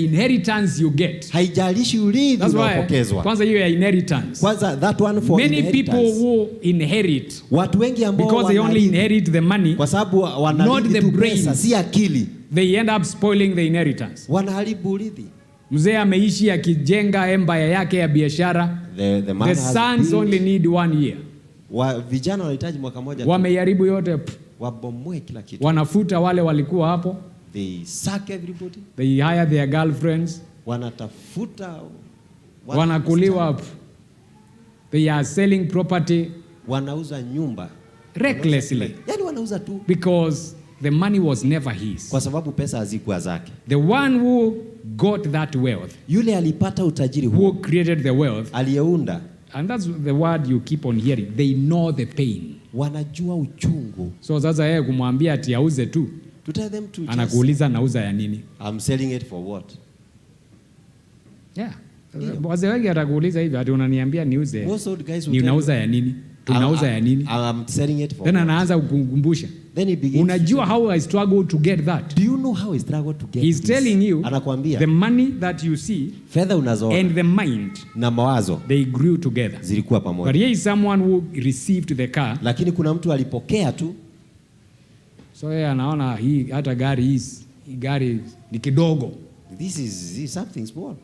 inheritance you get. Haijalishi urithi unaopokezwa. Kwanza hiyo ya inheritance. Kwanza that one for many inheritance. people who inherit, watu wengi ambao because they only inherit the money, kwa sababu wanarithi tu pesa, si akili, they end up spoiling the inheritance. Wanaharibu urithi. Mzee ameishi akijenga empire yake ya biashara. The sons only need 1 year. Vijana wanahitaji mwaka moja. Wameharibu yote. Wabomoe kila kitu. Wanafuta wale walikuwa hapo. They sack everybody. They hire their girlfriends. Wanatafuta. Wanakuliwa up. They are selling property. Wanauza nyumba. Recklessly. Yani wanauza tu. Because the money was never his. Kwa sababu pesa hazikuwa zake. The one who got that wealth, yule alipata utajiri huo, who created the wealth, aliyeunda, and that's the word you keep on hearing, they know the pain. Wanajua uchungu. So sasa yeye kumwambia ati auze tu, to tell them to anakuuliza nauza ya nini? I'm selling it for what? Yeah. Wazee wengi atakuuliza hivi, ati unaniambia niuze. Ni unauza ya nini? Tunauza ya nini? I'm selling it for. Then anaanza kukumbusha. Then he begins. Unajua how I struggle to get that? Do you know how I struggle to get He's this? telling you. Anakuambia. The money that you see. Fedha unazoona. And the mind. Na mawazo. They grew together. Zilikuwa pamoja. But here is someone who received the car. Lakini kuna mtu alipokea tu. So yeye anaona hii hata gari ni kidogo. This is something small.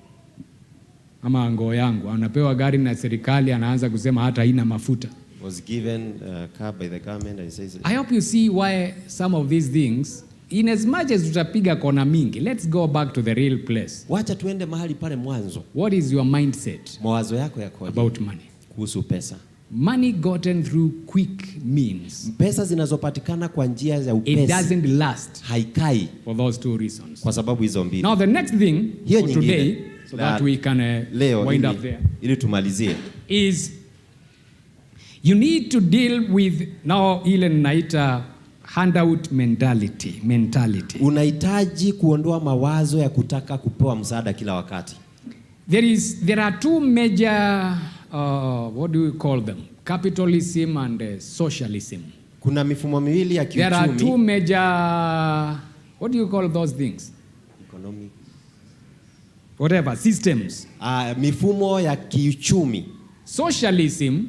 Ama ngoo yangu anapewa gari na serikali, anaanza kusema hata haina mafuta. Was given a car by the government and says. I hope you see why some of these things, in as much as tutapiga kona mingi, let's go back to the real place. Wacha tuende mahali pale mwanzo. What is your mindset? Mawazo yako yako about money? Kuhusu pesa. Money gotten through quick means. Pesa zinazopatikana kwa njia za upesi. It doesn't last. Haikai. For those two reasons. Kwa sababu hizo mbili. Now the next thing for today, so that we can wind up there. Ili tumalizie. Is you need to deal with now ile naita handout mentality. Unahitaji kuondoa mawazo ya kutaka kupewa msaada kila wakati. There are two major what do we call them? Capitalism and socialism. Kuna mifumo miwili ya kiuchumi. There are two major, what do you call those things? Economic. Whatever, systems. Mifumo ya kiuchumi. Socialism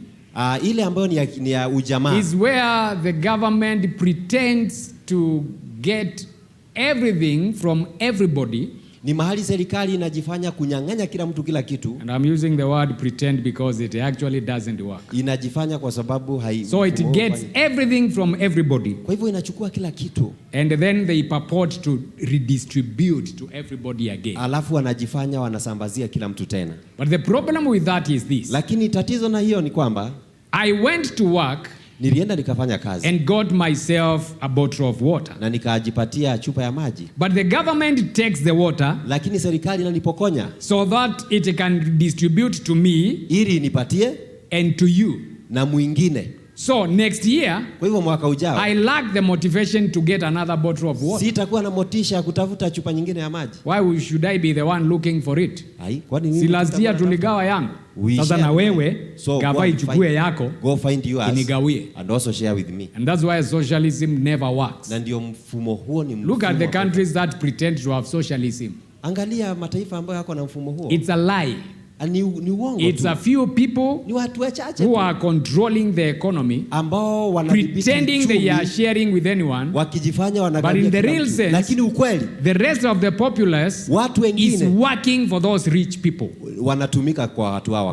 ile ambayo ni ya ujamaa. Is where the government pretends to get everything from everybody. Ni mahali serikali inajifanya kunyang'anya kila mtu kila kitu. And I'm using the word pretend because it actually doesn't work. Inajifanya kwa sababu So it gets everything from everybody. Kwa hivyo inachukua kila kitu. And then they purport to redistribute to everybody again. Alafu wanajifanya wanasambazia kila mtu tena. But the problem with that is this. Lakini tatizo na hiyo ni kwamba I went to work Nilienda nikafanya kazi. And got myself a bottle of water. Na nikajipatia chupa ya maji. But the government takes the water. Lakini serikali inanipokonya. So that it can distribute to me. Ili nipatie. And to you. Na mwingine. So next year, kwa hivyo mwaka ujao, I lack the motivation to get another bottle of water. Sitakuwa na motisha ya kutafuta chupa nyingine ya maji. Why should I be the one looking for it? Kwani mimi si last year tuligawa yangu. Sasa na wewe gawa ichukue yako. Go find yours. Inigawie. And also share with me. And that's why socialism never works. Na ndio mfumo huo ni mfumo. Look at the countries that pretend to have socialism. Angalia mataifa ambayo yako na mfumo huo. It's a lie. It's a few people who are controlling the economy, pretending they are sharing with anyone, but in the real sense, the rest of the populace is working for those rich people.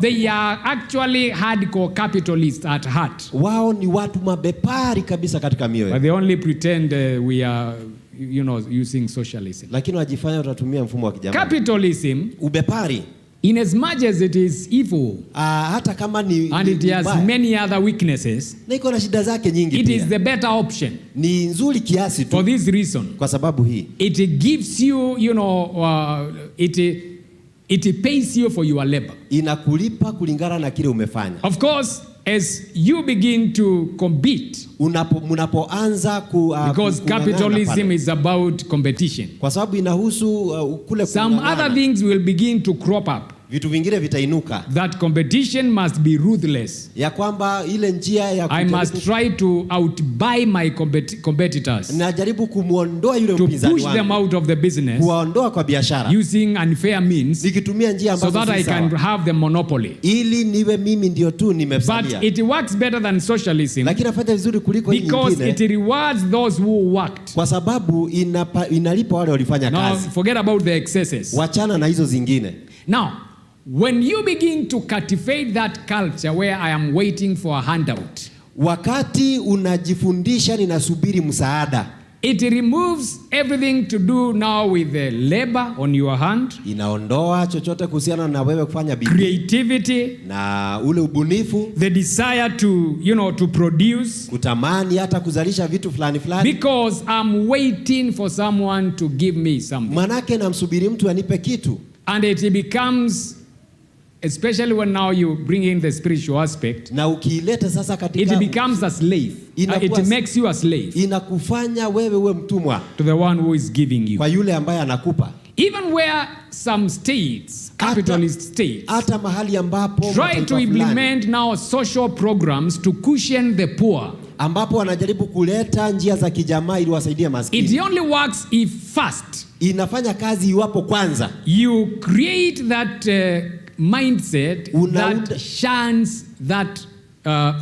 They are actually hardcore capitalists at heart. But they only pretend we are using socialism. Capitalism, in as much as it is evil, and it has many other weaknesses, it is the better option. For this reason, it gives you, it pays you for your labor. Of course, as you begin to compete, because capitalism is about competition, some other things will begin to crop up. That competition must be ruthless. I must try to outbuy my competitors, to push them out of the business using unfair means, so that I can have the monopoly. But it works better than socialism, because it rewards those who worked. Now forget about the excesses. Now, when you begin to cultivate that culture where I am waiting for a handout, wakati unajifundisha ninasubiri msaada, it removes everything to do now with the labor on your hand, inaondoa chochote kuhusiana na wewe kufanya bidii, creativity, na ule ubunifu, the desire to to produce, kutamani hata kuzalisha vitu fulani fulani, because I'm waiting for someone to give me something. Manake namsubiri mtu anipe kitu. And it becomes, especially when now you bring in the spiritual aspect, na ukiileta sasa katika, it becomes a slave. It makes you a slave. Inakufanya wewe uwe mtumwa to the one who is giving you. Kwa yule ambaye anakupa. Even where some states, capitalist states, hata mahali ambapo try to implement now social programs to cushion the poor, ambapo wanajaribu kuleta njia za kijamaa ili wasaidie maskini. It only works if first, inafanya kazi iwapo kwanza, you create that mindset that shuns that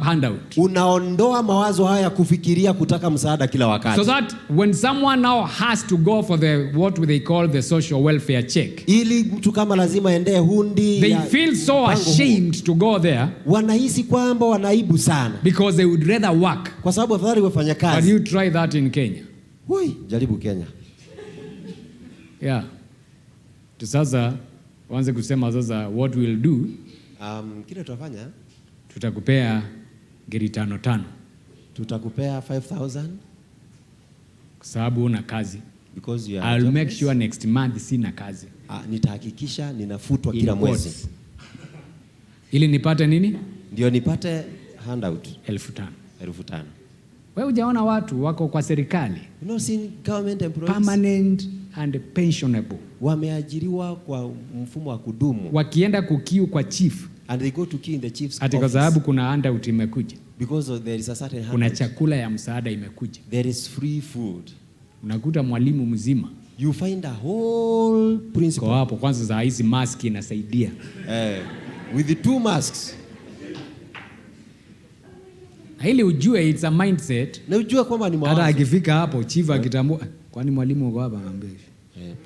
handout. Unaondoa mawazo haya ya kufikiria kutaka msaada kila wakati. So that when someone now has to go for what they call the social welfare check, ili mtu kama lazima ende hundi, they feel so ashamed to go there. Wanahisi kwamba wanaibu sana, because they would rather work. Kwa sababu afadhali wafanya kazi. But you try that in Kenya. Jaribu Kenya. Yeah. Sasa wanze kusema sasa what we'll do, kile tutafanya, tutakupea geri 5,000. Tutakupea 5,000 kwa sababu una kazi. Because you are, I'll make sure next month sina kazi. Nitahakikisha ninafutwa kila mwezi. Ili nipate nini? Ndio nipate handout 5,000. Wewe hujaona watu wako kwa serikali, government employees, permanent and pensionable, wameajiriwa kwa mfumo wa kudumu, wakienda kukiu kwa chief, and they go to key in the chief's office, kwa sababu kuna handout imekuja, because there is a certain handout, kuna chakula ya msaada imekuja, there is free food. Unakuta mwalimu mzima, you find a whole principal. Kwa hapo kwanza za hizi mask inasaidia, with the 2 masks. Ili ujue it's a mindset. Na ujue kwamba ni mawazo. Hata akifika hapo chief akitambua, kwani mwalimu uko hapa, anambia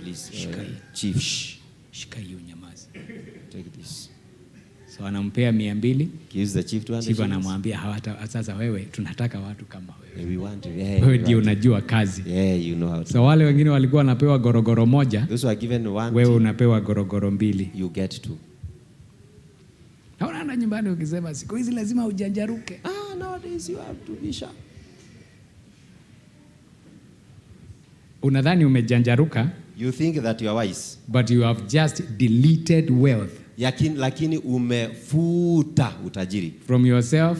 please chief, shika hiyo, nyamaza, take this. So anampea 200, gives the chief 200. Chief anamwambia sasa wewe tunataka watu kama wewe. We want wewe ndio unajua kazi. You know how to. So wale wengine walikuwa wanapewa gorogoro moja, those were given 1, wewe unapewa gorogoro 2. You get 2. Naona nyumbani ukisema siku hizi lazima ujanjaruke. nowadays you have to be sharp. Unadhani umejanjaruka? You think that you are wise. But you have just deleted wealth. Lakini umefuta utajiri. From yourself.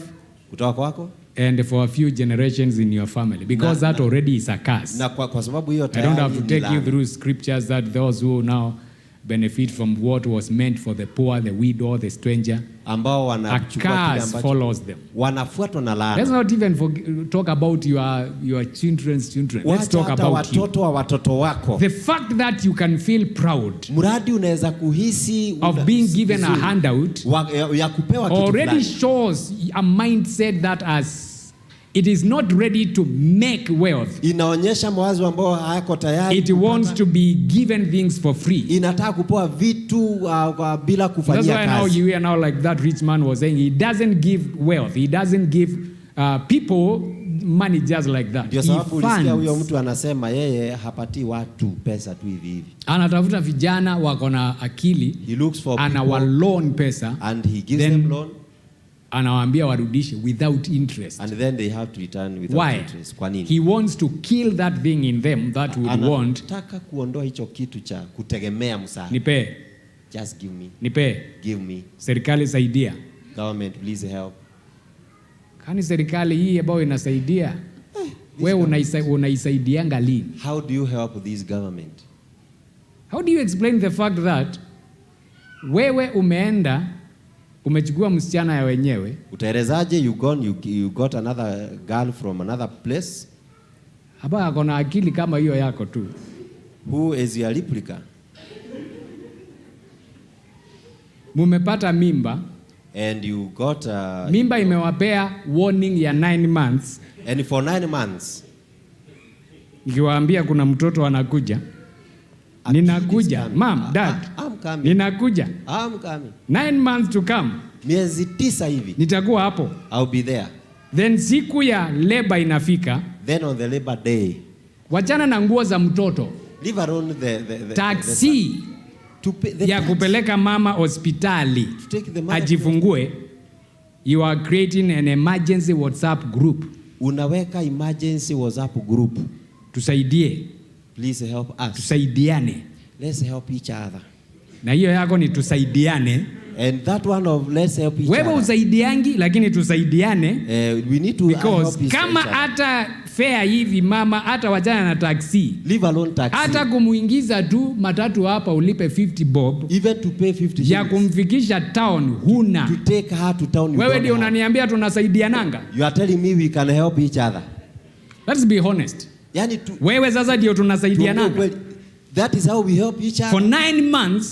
Kutoka kwako. And for a few generations in your family. Because that already is a curse. Na kwa sababu hiyo tayari. I don't have to take you through scriptures that those who now benefit from what was meant for the poor, the widow, the stranger. Ambao wanachukua kile ambacho follows them. Wanafuatwa na laana. Let's not even talk about your children's children. Let's talk about watoto wa watoto wako. The fact that you can feel proud muradi unaweza kuhisi of being given a handout ya kupewa kitu already shows a mindset that it is not ready to make wealth. Inaonyesha mawazo ambayo hayako tayari. It wants to be given things for free. Inataka kupewa vitu bila kufanyia kazi. That's why you hear now like that rich man was saying, he doesn't give wealth. He doesn't give people money just like that. Ndio sababu ulisikia huyo mtu anasema yeye hapati watu pesa tu hivi hivi. Anatafuta vijana wako na akili. He looks for people. Anawaloan pesa. And he gives them loan. Anawaambia warudishe without interest. And then they have to return without interest. Kwa nini? He wants to kill that thing in them that would want. Anataka kuondoa hicho kitu cha kutegemea msaada. Nipe. Just give me. Nipe. Give me. Serikali saidia. Government please help. Kani serikali hii ambayo inasaidia? Wewe unaisaidianga lini? How do you help this government? How do you explain the fact that wewe umeenda umechukua msichana ya wenyewe? Utaelezaje you got another girl from another place? Haba akona akili kama hiyo yako tu. Who is your replica? Mumepata mimba. And you got mimba imewapea warning ya 9 months. And for 9 months. Nikiwaambia kuna mtoto anakuja. Ninakuja. Mom, dad. I'm coming. Ninakuja. I'm coming. 9 months to come. Miezi 9 hivi. Nitakuwa hapo. I'll be there. Then siku ya labor inafika. Then on the labor day. Wachana na nguo za mtoto. Leave alone the taxi ya kupeleka mama hospitali ajifungue. You are creating an emergency WhatsApp group. Unaweka emergency WhatsApp group. Tusaidie. Please help us. Tusaidiane. Let's help each other. Na hiyo yako ni tusaidiane. And that one of let's help each other. Wewe usaidiangi lakini tusaidiane. We need to because kama hata fare hivi mama hata wajana na taxi. Leave alone taxi. Hata kumuingiza tu matatu hapa ulipe 50 bob. Even to pay 50 ya kumfikisha town huna. To take her to town. Wewe ndio unaniambia tunasaidiananga. You are telling me we can help each other. Let's be honest. Yani wewe sasa ndio tunasaidiananga. That is how we help each other. For 9 months